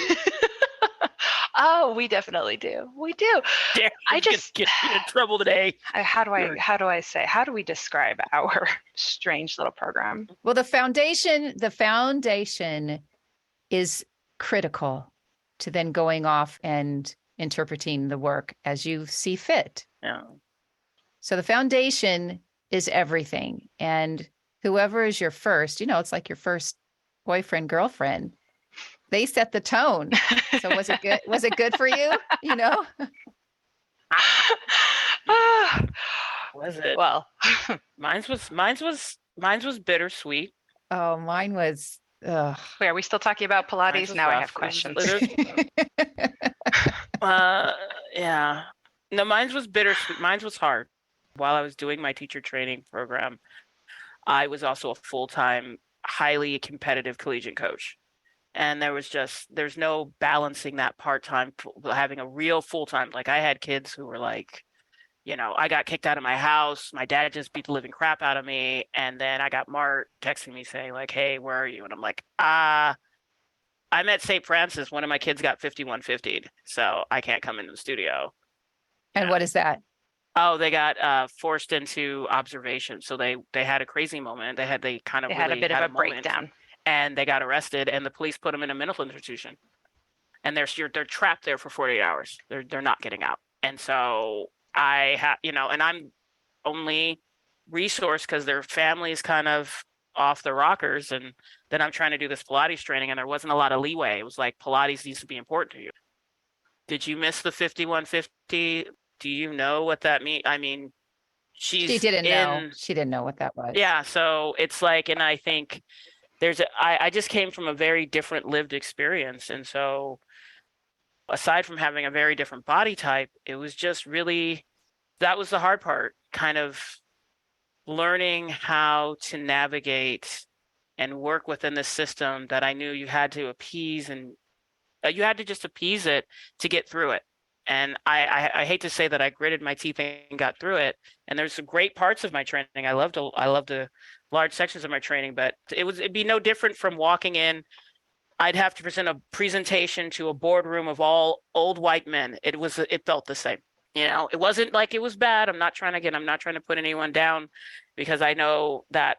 Oh, we definitely do. We do. Dare I you just get in trouble today. how do we describe our strange little program? Well, the foundation is critical to then going off and interpreting the work as you see fit. Yeah. So the foundation is everything. And whoever is your first, it's like your first boyfriend, girlfriend, they set the tone. So was it good? Was it good for you? Was it? Well, Mine's was bittersweet. Oh, mine was. Ugh. Wait, are we still talking about Mine Pilates? was Now I rough. have questions. Yeah. No, mine was bittersweet. Mine was hard. While I was doing my teacher training program, I was also a full-time, highly competitive collegiate coach. And there's no balancing that part-time, having a real full-time. Like I had kids who were like, I got kicked out of my house. My dad just beat the living crap out of me. And then I got Mart texting me saying like, hey, where are you? And I'm like, I'm at St. Francis. One of my kids got 5150'd, so I can't come into the studio. And what is that? Oh, they got forced into observation. So they had a crazy moment. They had a bit of a breakdown. And they got arrested, and the police put them in a mental institution. And they're trapped there for 48 hours. They're not getting out. And so I have, and I'm only resource because their family is kind of off the rockers. And then I'm trying to do this Pilates training, and there wasn't a lot of leeway. It was like, Pilates needs to be important to you. Did you miss the 5150? Do you know what that means? I mean, she didn't know. She didn't know what that was. Yeah. So it's like, and I think I just came from a very different lived experience. And so aside from having a very different body type, it was just really, that was the hard part, kind of learning how to navigate and work within the system that I knew you had to appease, and you had to just appease it to get through it. And I hate to say that I gritted my teeth and got through it. And there's some great parts of my training. I loved the large sections of my training, but it'd be no different from walking in. I'd have to present a presentation to a boardroom of all old white men. It felt the same. It wasn't like it was bad. I'm not trying to put anyone down, because I know that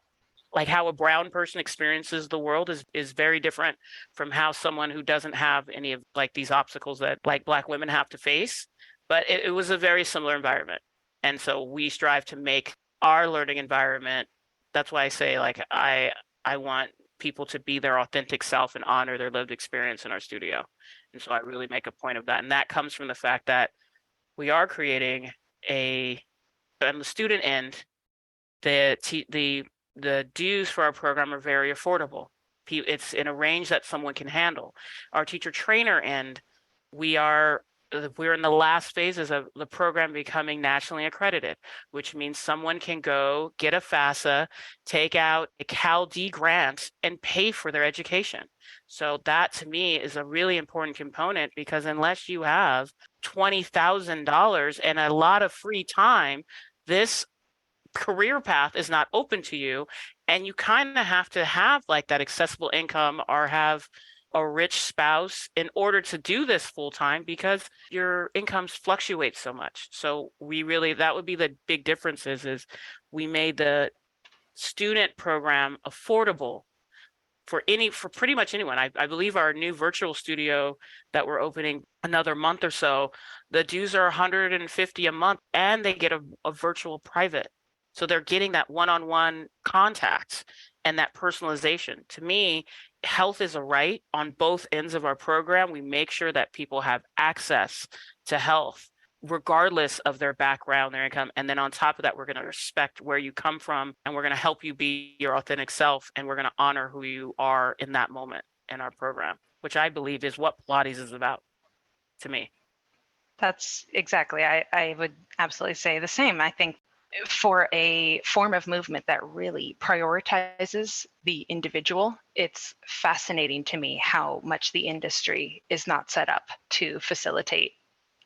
like how a brown person experiences the world is very different from how someone who doesn't have any of like these obstacles that like Black women have to face. But it was a very similar environment. And so we strive to make our learning environment. That's why I say like, I want people to be their authentic self and honor their lived experience in our studio. And so I really make a point of that. And that comes from the fact that we are creating on the student end, the dues for our program are very affordable. It's in a range that someone can handle. Our teacher trainer end, we're in the last phases of the program becoming nationally accredited, which means someone can go get a FAFSA, take out a Cal D grant, and pay for their education. So that to me is a really important component, because unless you have $20,000 and a lot of free time, this career path is not open to you. And you kind of have to have like that accessible income or have a rich spouse in order to do this full time, because your incomes fluctuate so much. So that would be the big difference is we made the student program affordable for pretty much anyone. I believe our new virtual studio that we're opening another month or so, the dues are $150 a month, and they get a virtual private. So they're getting that one-on-one contact and that personalization. To me, health is a right on both ends of our program. We make sure that people have access to health, regardless of their background, their income. And then on top of that, we're going to respect where you come from, and we're going to help you be your authentic self, and we're going to honor who you are in that moment in our program, which I believe is what Pilates is about to me. That's exactly. I would absolutely say the same. I think for a form of movement that really prioritizes the individual, it's fascinating to me how much the industry is not set up to facilitate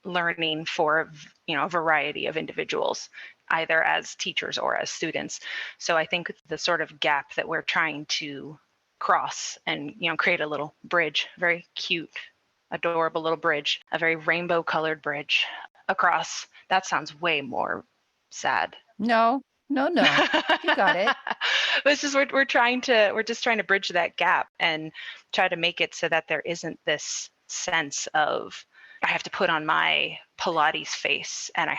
learning for, a variety of individuals, either as teachers or as students. So I think the sort of gap that we're trying to cross and, create a little bridge, very cute, adorable little bridge, a very rainbow colored bridge across, that sounds way more sad. No. You got it. It's just we're just trying to bridge that gap and try to make it so that there isn't this sense of I have to put on my Pilates face and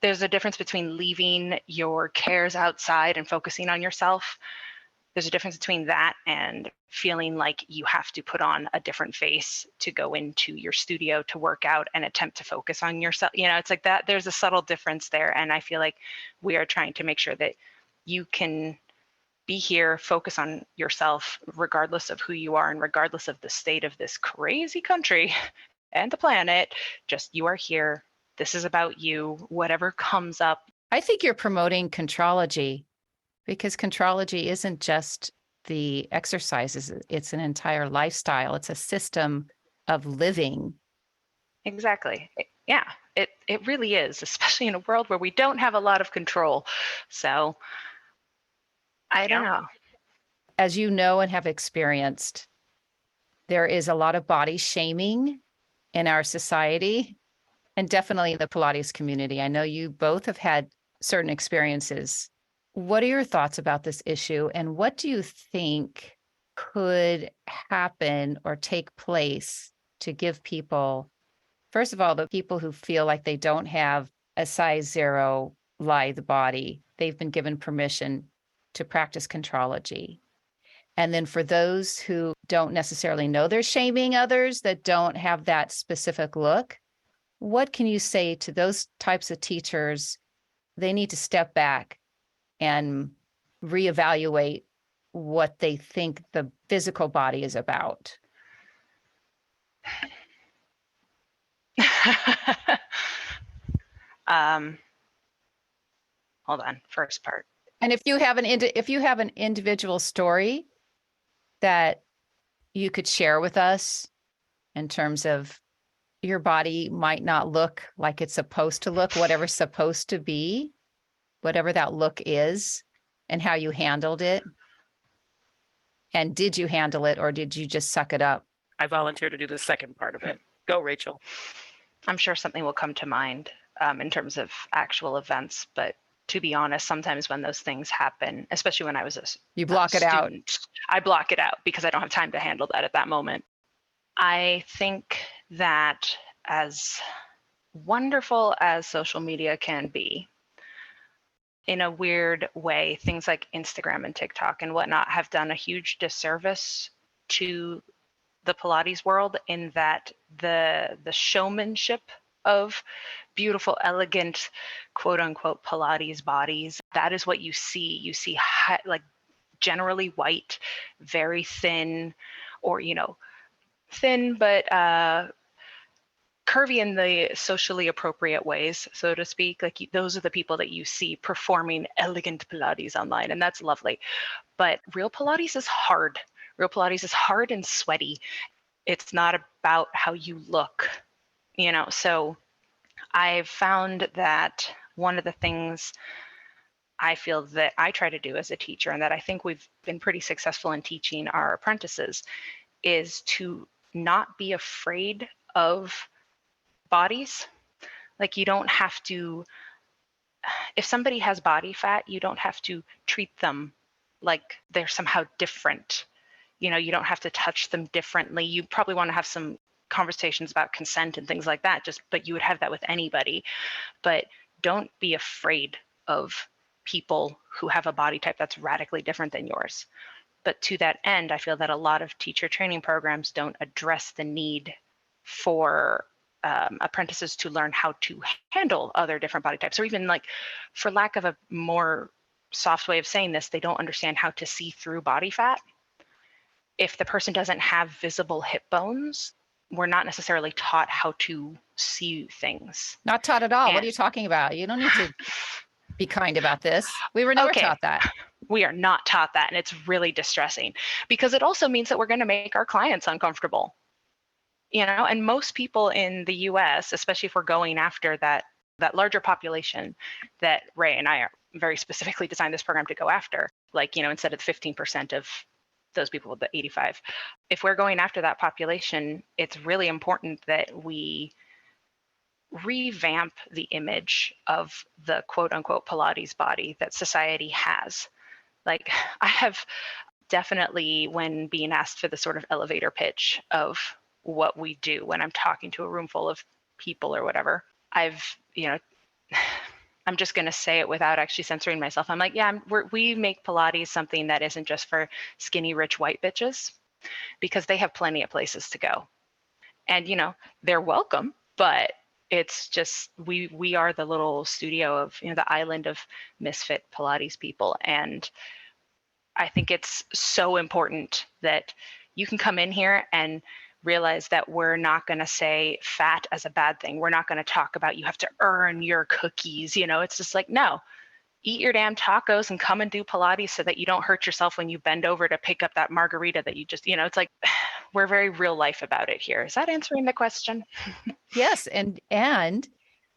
there's a difference between leaving your cares outside and focusing on yourself. There's a difference between that and feeling like you have to put on a different face to go into your studio to work out and attempt to focus on yourself. It's like that. There's a subtle difference there. And I feel like we are trying to make sure that you can be here, focus on yourself, regardless of who you are and regardless of the state of this crazy country and the planet. Just you are here. This is about you. Whatever comes up. I think you're promoting contrology, because contrology isn't just the exercises, it's an entire lifestyle. It's a system of living. Exactly. Yeah, it really is, especially in a world where we don't have a lot of control. So I don't know. As you know and have experienced, there is a lot of body shaming in our society, and definitely in the Pilates community. I know you both have had certain experiences. What are your thoughts about this issue, and what do you think could happen or take place to give people, first of all, the people who feel like they don't have a size 0 lithe body, they've been given permission to practice contrology. And then for those who don't necessarily know they're shaming others that don't have that specific look, what can you say to those types of teachers? They need to step back and reevaluate what they think the physical body is about. Hold on, first part. And if you have an individual story that you could share with us in terms of your body might not look like it's supposed to look, whatever's supposed to be, whatever that look is, and how you handled it. And did you handle it, or did you just suck it up? I volunteer to do the second part of it. Go, Rachel. I'm sure something will come to mind in terms of actual events, but to be honest, sometimes when those things happen, especially when I was you block it out. I block it out because I don't have time to handle that at that moment. I think that as wonderful as social media can be, in a weird way, things like Instagram and TikTok and whatnot have done a huge disservice to the Pilates world, in that the showmanship of beautiful, elegant, quote unquote, Pilates bodies, that is what you see. You see like generally white, very thin, or, thin, but curvy in the socially appropriate ways, so to speak. Like those are the people that you see performing elegant Pilates online, and that's lovely. But real Pilates is hard. Real Pilates is hard and sweaty. It's not about how you look, So I've found that one of the things I feel that I try to do as a teacher, and that I think we've been pretty successful in teaching our apprentices, is to not be afraid of bodies. Like you don't have to, if somebody has body fat, you don't have to treat them like they're somehow different. You don't have to touch them differently. You probably want to have some conversations about consent and things like that, but you would have that with anybody. But don't be afraid of people who have a body type that's radically different than yours. But to that end, I feel that a lot of teacher training programs don't address the need for apprentices to learn how to handle other different body types, or even, like, for lack of a more soft way of saying this, they don't understand how to see through body fat. If the person doesn't have visible hip bones, we're not necessarily taught how to see things. Not taught at all. What are you talking about? You don't need to be kind about this. We were never taught that. We are not taught that. And it's really distressing because it also means that we're going to make our clients uncomfortable. And most people in the US, especially if we're going after that larger population that Ray and I are very specifically designed this program to go after, like, instead of the 15% of those people with the 85, if we're going after that population, it's really important that we revamp the image of the quote unquote Pilates body that society has. Like, I have definitely, when being asked for the sort of elevator pitch of what we do when I'm talking to a room full of people or whatever, I'm just going to say it without actually censoring myself. I'm like, yeah, we make Pilates something that isn't just for skinny, rich white bitches, because they have plenty of places to go. And, they're welcome, but it's just, we are the little studio of, the island of misfit Pilates people. And I think it's so important that you can come in here and realize that we're not going to say fat as a bad thing. We're not going to talk about you have to earn your cookies. It's just like, no, eat your damn tacos and come and do Pilates so that you don't hurt yourself when you bend over to pick up that margarita that you just, it's like, we're very real life about it here. Is that answering the question? Yes. And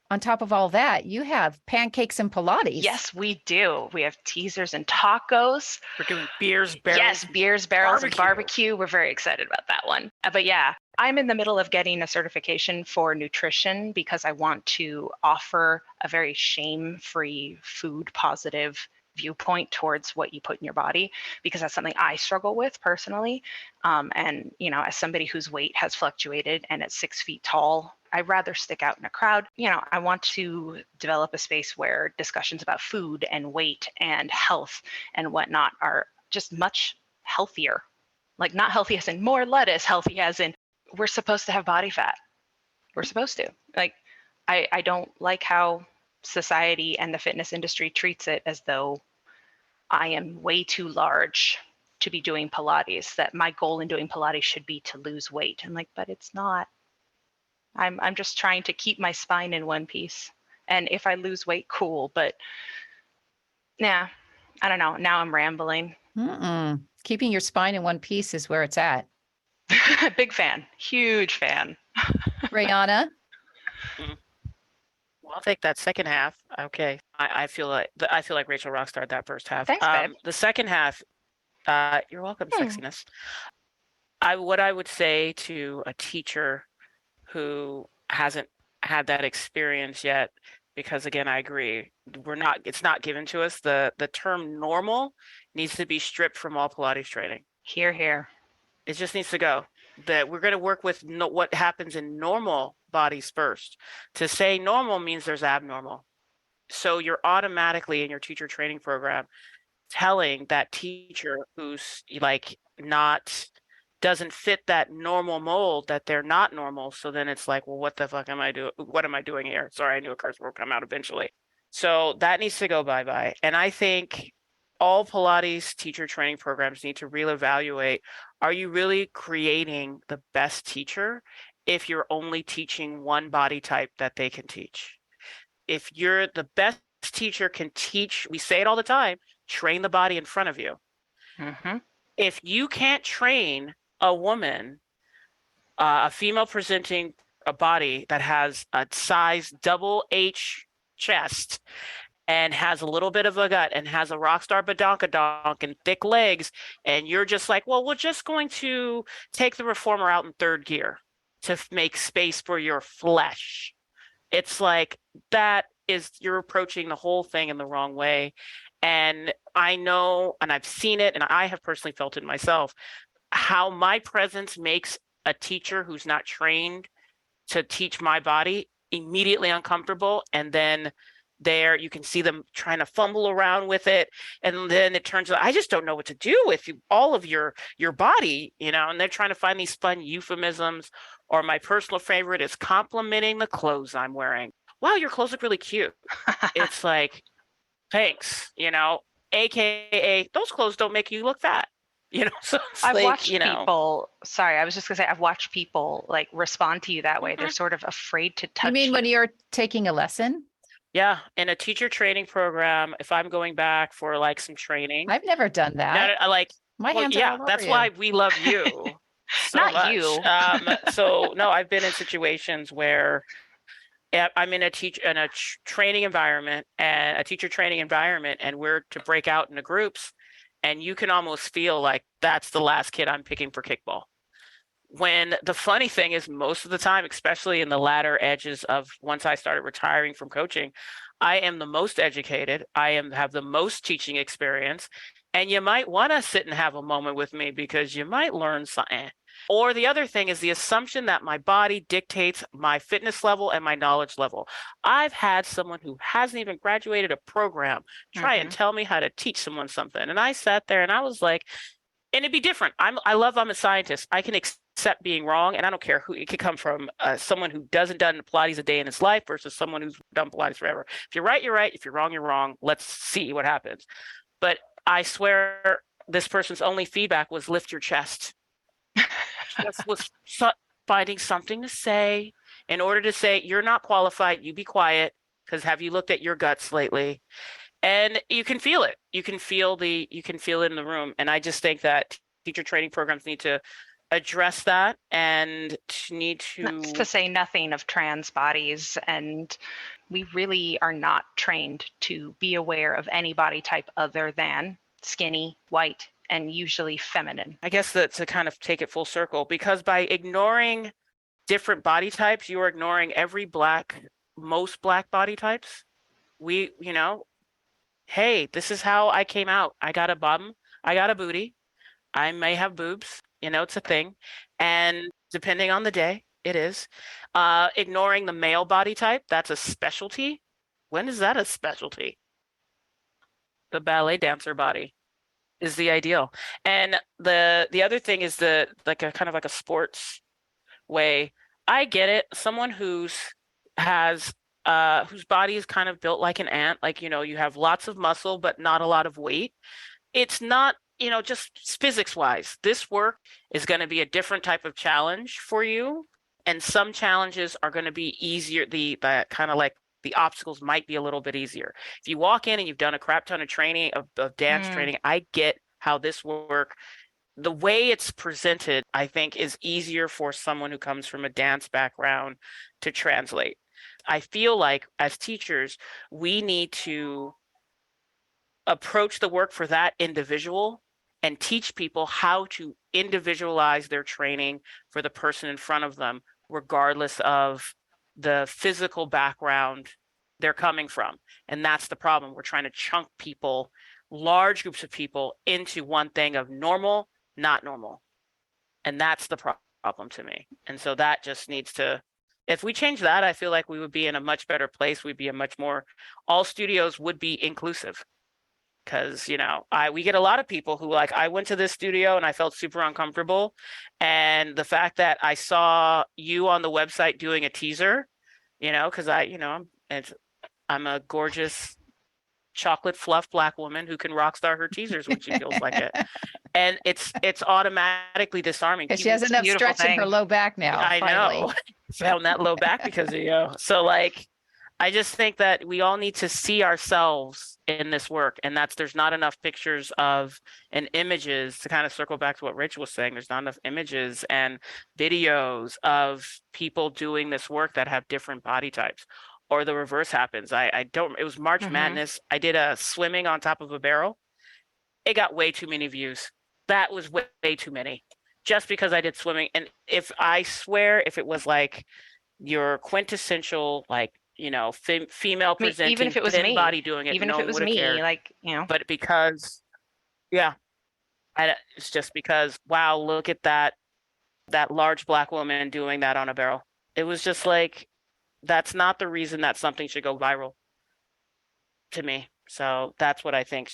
on top of all that, you have pancakes and Pilates. Yes, we do. We have teasers and tacos. We're doing beers, barrels. Yes, beers, barrels, and barbecue. We're very excited about that one. But yeah, I'm in the middle of getting a certification for nutrition because I want to offer a very shame-free, food-positive viewpoint towards what you put in your body, because that's something I struggle with personally. And, as somebody whose weight has fluctuated and at 6 feet tall, I'd rather stick out in a crowd. I want to develop a space where discussions about food and weight and health and whatnot are just much healthier. Like, not healthy as in more lettuce, healthy as in we're supposed to have body fat. We're supposed to. Like, I don't like how society and the fitness industry treats it as though I am way too large to be doing Pilates, that my goal in doing Pilates should be to lose weight. I'm like, but it's not. I'm just trying to keep my spine in one piece. And if I lose weight, cool. But yeah, I don't know. Now I'm rambling. Keeping your spine in one piece is where it's at. Big fan. Huge fan. Rayannah? Well, I'll take that second half. Okay. I feel like Rachel rockstarred that first half. Thanks, babe. The second half, you're welcome, sexiness. What I would say to a teacher who hasn't had that experience yet, because again, I agree, it's not given to us. The term normal needs to be stripped from all Pilates training. Hear, hear. It just needs to go. That we're going to work with what happens in normal bodies first. To say normal means there's abnormal. So you're automatically in your teacher training program telling that teacher who's like doesn't fit that normal mold that they're not normal. So then it's like, well, what the fuck am I doing? What am I doing here? Sorry, I knew a curse will come out eventually. So that needs to go bye-bye. And I think all Pilates teacher training programs need to reevaluate, are you really creating the best teacher if you're only teaching one body type that they can teach? If you're the best teacher can teach, we say it all the time, train the body in front of you. Mm-hmm. If you can't train a woman, a female presenting a body that has a size double H chest and has a little bit of a gut and has a rock star badonkadonk and thick legs, and you're just like, well, we're just going to take the reformer out in third gear to make space for your flesh. It's like, you're approaching the whole thing in the wrong way. And I know, and I've seen it, and I have personally felt it myself, how my presence makes a teacher who's not trained to teach my body immediately uncomfortable. And then you can see them trying to fumble around with it. And then it turns out, I just don't know what to do with all of your body, and they're trying to find these fun euphemisms. Or my personal favorite is complimenting the clothes I'm wearing. Wow, your clothes look really cute. It's like, thanks, AKA those clothes don't make you look fat. So I've watched people, sorry, I was just gonna say, I've watched people like respond to you that way. Mm-hmm. They're sort of afraid to touch You mean when you're taking a lesson? Yeah, in a teacher training program, if I'm going back for like some training, I've never done no, that. I like, My well, hands are yeah, all over that's you. why we love you so Not much. you. So no, I've been in situations where I'm in a training environment and a teacher training environment, and we're to break out into groups, and you can almost feel like that's the last kid I'm picking for kickball. When the funny thing is, most of the time, especially in the latter edges of once I started retiring from coaching, I am the most educated. Have the most teaching experience, and you might want to sit and have a moment with me because you might learn something. Or the other thing is the assumption that my body dictates my fitness level and my knowledge level. I've had someone who hasn't even graduated a program try and tell me how to teach someone something, and I sat there and I was like, and it'd be different. I'm a scientist. I can accept being wrong, and I don't care who it could come from. Someone who doesn't done Pilates a day in his life versus someone who's done Pilates forever. If you're right, you're right. If you're wrong, you're wrong. Let's see what happens. But I swear, this person's only feedback was lift your chest. Just was finding something to say in order to say you're not qualified. You be quiet, because have you looked at your guts lately? And you can feel it. You can feel it in the room. And I just think that teacher training programs need to address that and need to To say nothing of trans bodies. And we really are not trained to be aware of any body type other than skinny, white, and usually feminine. I guess that to kind of take it full circle, because by ignoring different body types, you are ignoring most black body types. Hey, this is how I came out. I got a bum, I got a booty, I may have boobs, it's a thing. And depending on the day, it is. Ignoring the male body type, that's a specialty. When is that a specialty? The ballet dancer body is the ideal. And the other thing is like a kind of like a sports way. I get it. Someone whose body is kind of built like an ant, like, you have lots of muscle, but not a lot of weight. It's not, just physics wise, this work is going to be a different type of challenge for you. And some challenges are going to be easier. The kind of like the obstacles might be a little bit easier. If you walk in and you've done a crap ton of training, of dance training, I get how this work, the way it's presented, I think is easier for someone who comes from a dance background to translate. I feel like as teachers, we need to approach the work for that individual and teach people how to individualize their training for the person in front of them, regardless of the physical background they're coming from. And that's the problem. We're trying to chunk people, large groups of people, into one thing of normal, not normal. And that's the problem to me. And so that just needs to, if we change that, I feel like we would be in a much better place. We'd be all studios would be inclusive. Because, we get a lot of people who like, I went to this studio and I felt super uncomfortable. And the fact that I saw you on the website doing a teaser, because I'm a gorgeous chocolate fluff Black woman who can rock star her teasers when she feels like it. And it's automatically disarming. Because she has enough stretch in her low back now. I finally. know. Found that low back because of you. So like, I just think that we all need to see ourselves in this work, and there's not enough pictures and images to kind of circle back to what Rachel was saying. There's not enough images and videos of people doing this work that have different body types. Or the reverse happens. It was March Madness. I did a swimming on top of a barrel. It got way too many views. That was way too many, just because I did swimming. And if it was like your quintessential, like, female presenting, even if it was thin me, body doing it, even no if one it was would have me, cared. like, But because, it's just because, wow, look at that large Black woman doing that on a barrel. It was just like, that's not the reason that something should go viral to me. So that's what I think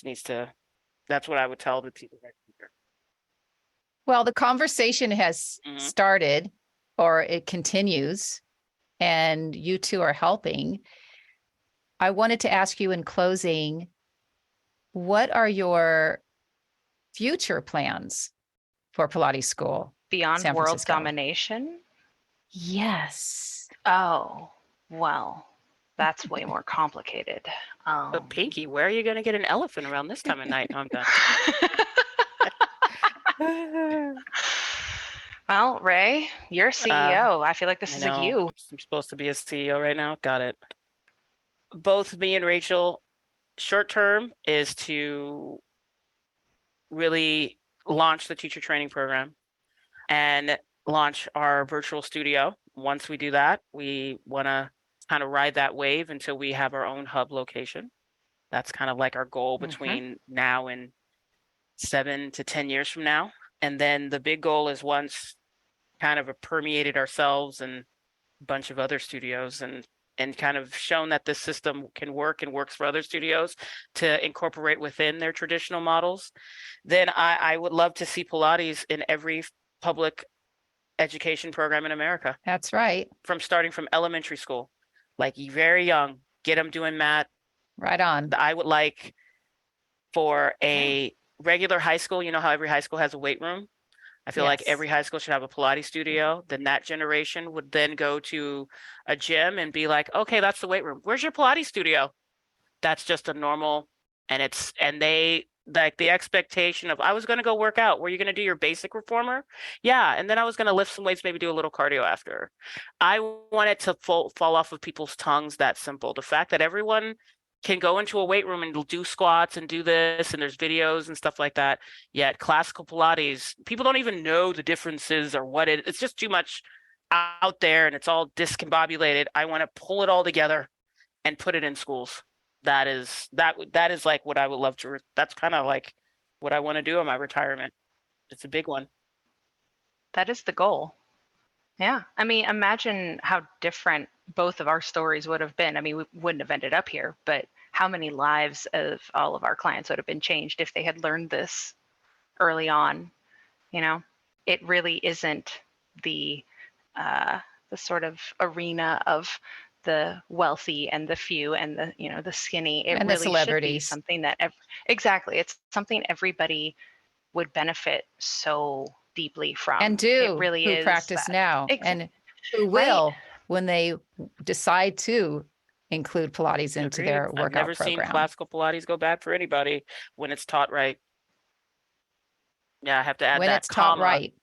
that's what I would tell the teacher. Well, the conversation has started, or it continues, and you two are helping. I wanted to ask you in closing, what are your future plans for Pilates School beyond San world Francisco? domination? Yes. Oh, well, That's way more complicated. But Pinky, where are you going to get an elephant around this time of night? No, I'm done. Well, Ray, you're CEO. I feel like this I is know. you. I'm supposed to be a CEO right now. Got it. Both me and Rachel, short term is to really launch the teacher training program and launch our virtual studio. Once we do that, we want to kind of ride that wave until we have our own hub location. That's kind of like our goal between now and 7 to 10 years from now. And then the big goal is once kind of permeated ourselves and a bunch of other studios and kind of shown that this system can work and works for other studios to incorporate within their traditional models, then I would love to see Pilates in every public education program in America. That's right. Starting from elementary school, like very young, get them doing mat. Right on. I would like for a regular high school, you know how every high school has a weight room? I feel like every high school should have a Pilates studio. Then that generation would then go to a gym and be like, okay, that's the weight room. Where's your Pilates studio? That's just a normal, and they like the expectation of, I was going to go work out. Were you going to do your basic reformer? Yeah. And then I was going to lift some weights, maybe do a little cardio after. I want it to fall off of people's tongues that simple. The fact that everyone can go into a weight room and do squats and do this, and there's videos and stuff like that. Yet classical Pilates, people don't even know the differences or what it's just too much out there and it's all discombobulated. I want to pull it all together and put it in schools. That is like what I would love to, that's kind of like what I want to do in my retirement. It's a big one. That is the goal. Yeah. I mean, imagine how different both of our stories would have been. I mean, we wouldn't have ended up here, but how many lives of all of our clients would have been changed if they had learned this early on. You know, it really isn't the sort of arena of the wealthy and the few and the, you know, the skinny. It and really the celebrities. should be something that exactly, it's something everybody would benefit so deeply from. And do it really who is practice that. now and who will when they decide to include Pilates into their workout I've never program. seen classical Pilates go bad for anybody when it's taught right. Yeah, I have to add when that it's taught right.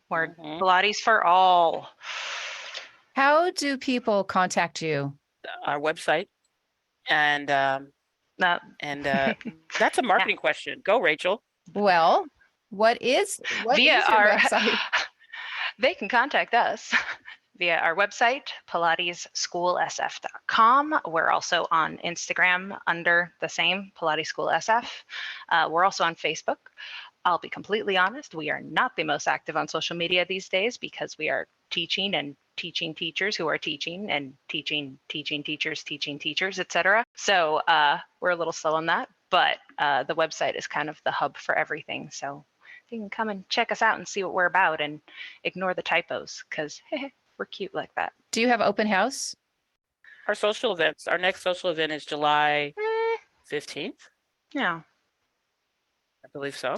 Word. Pilates for all. How do people contact you? Our website, and that's a marketing question. Go, Rachel. Well, what is your website? They can contact us via our website, pilatesschoolsf.com. We're also on Instagram under the same Pilates School SF. We're also on Facebook. I'll be completely honest, we are not the most active on social media these days because we are teaching and teaching teachers who are teaching and teaching teachers, etc. So we're a little slow on that, but the website is kind of the hub for everything. So you can come and check us out and see what we're about and ignore the typos because we're cute like that. Do you have open house? Our social events, our next social event is July 15th. Yeah. I believe so.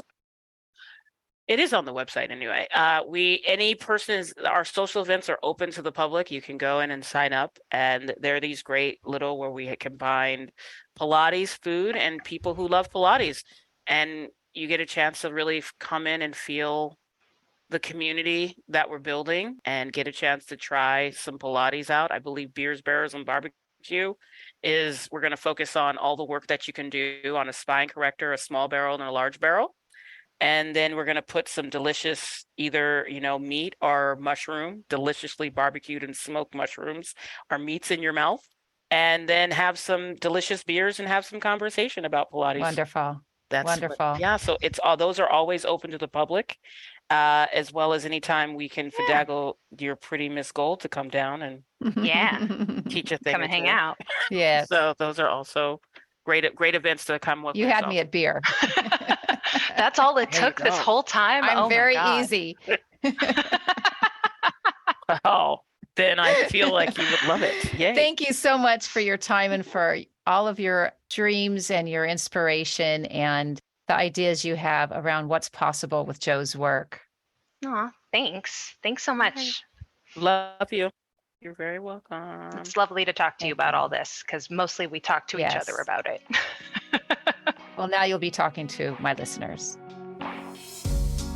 It is on the website anyway. Our social events are open to the public. You can go in and sign up, and they're these great little where we combined Pilates, food, and people who love Pilates. And you get a chance to really come in and feel the community that we're building and get a chance to try some Pilates out. I believe Beers, Barrels, and Barbecue we're going to focus on all the work that you can do on a spine corrector, a small barrel, and a large barrel. And then we're going to put some delicious either, meat or mushroom, deliciously barbecued and smoked mushrooms or meats in your mouth. And then have some delicious beers and have some conversation about Pilates. Wonderful. That's wonderful. So it's all, those are always open to the public, as well as anytime we can finagle your pretty Miss Gold to come down and teach a thing. Come and hang out. Yeah. So those are also great events to come with. You had me at beer. That's all it took this whole time. I'm very easy. Oh, then I feel like you would love it. Yay. Thank you so much for your time and for all of your dreams and your inspiration and the ideas you have around what's possible with Joe's work. Aw, thanks. Thanks so much. Love you. You're very welcome. It's lovely to talk to you Thank about you. all this because mostly we talk to each other Yes. about it. Well, now you'll be talking to my listeners.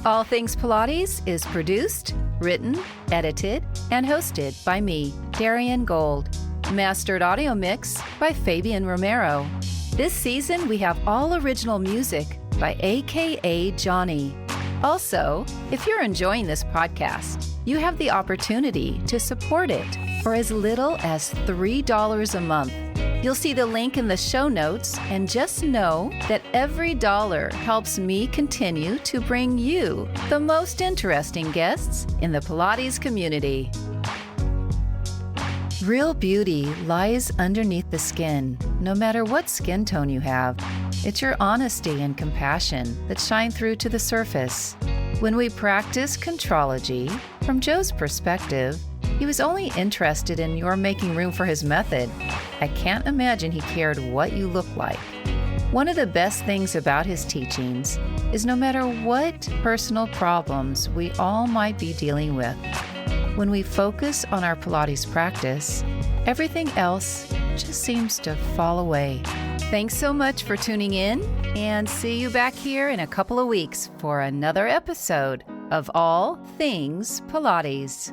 All Things Pilates is produced, written, edited, and hosted by me, Darian Gold. Mastered audio mix by Fabian Romero. This season, we have all original music by AKA Johnny. Also, if you're enjoying this podcast, you have the opportunity to support it for as little as $3 a month. You'll see the link in the show notes, and just know that every dollar helps me continue to bring you the most interesting guests in the Pilates community. Real beauty lies underneath the skin, no matter what skin tone you have. It's your honesty and compassion that shine through to the surface. When we practice contrology, from Joe's perspective, he was only interested in your making room for his method. I can't imagine he cared what you look like. One of the best things about his teachings is no matter what personal problems we all might be dealing with, when we focus on our Pilates practice, everything else just seems to fall away. Thanks so much for tuning in, and see you back here in a couple of weeks for another episode of All Things Pilates.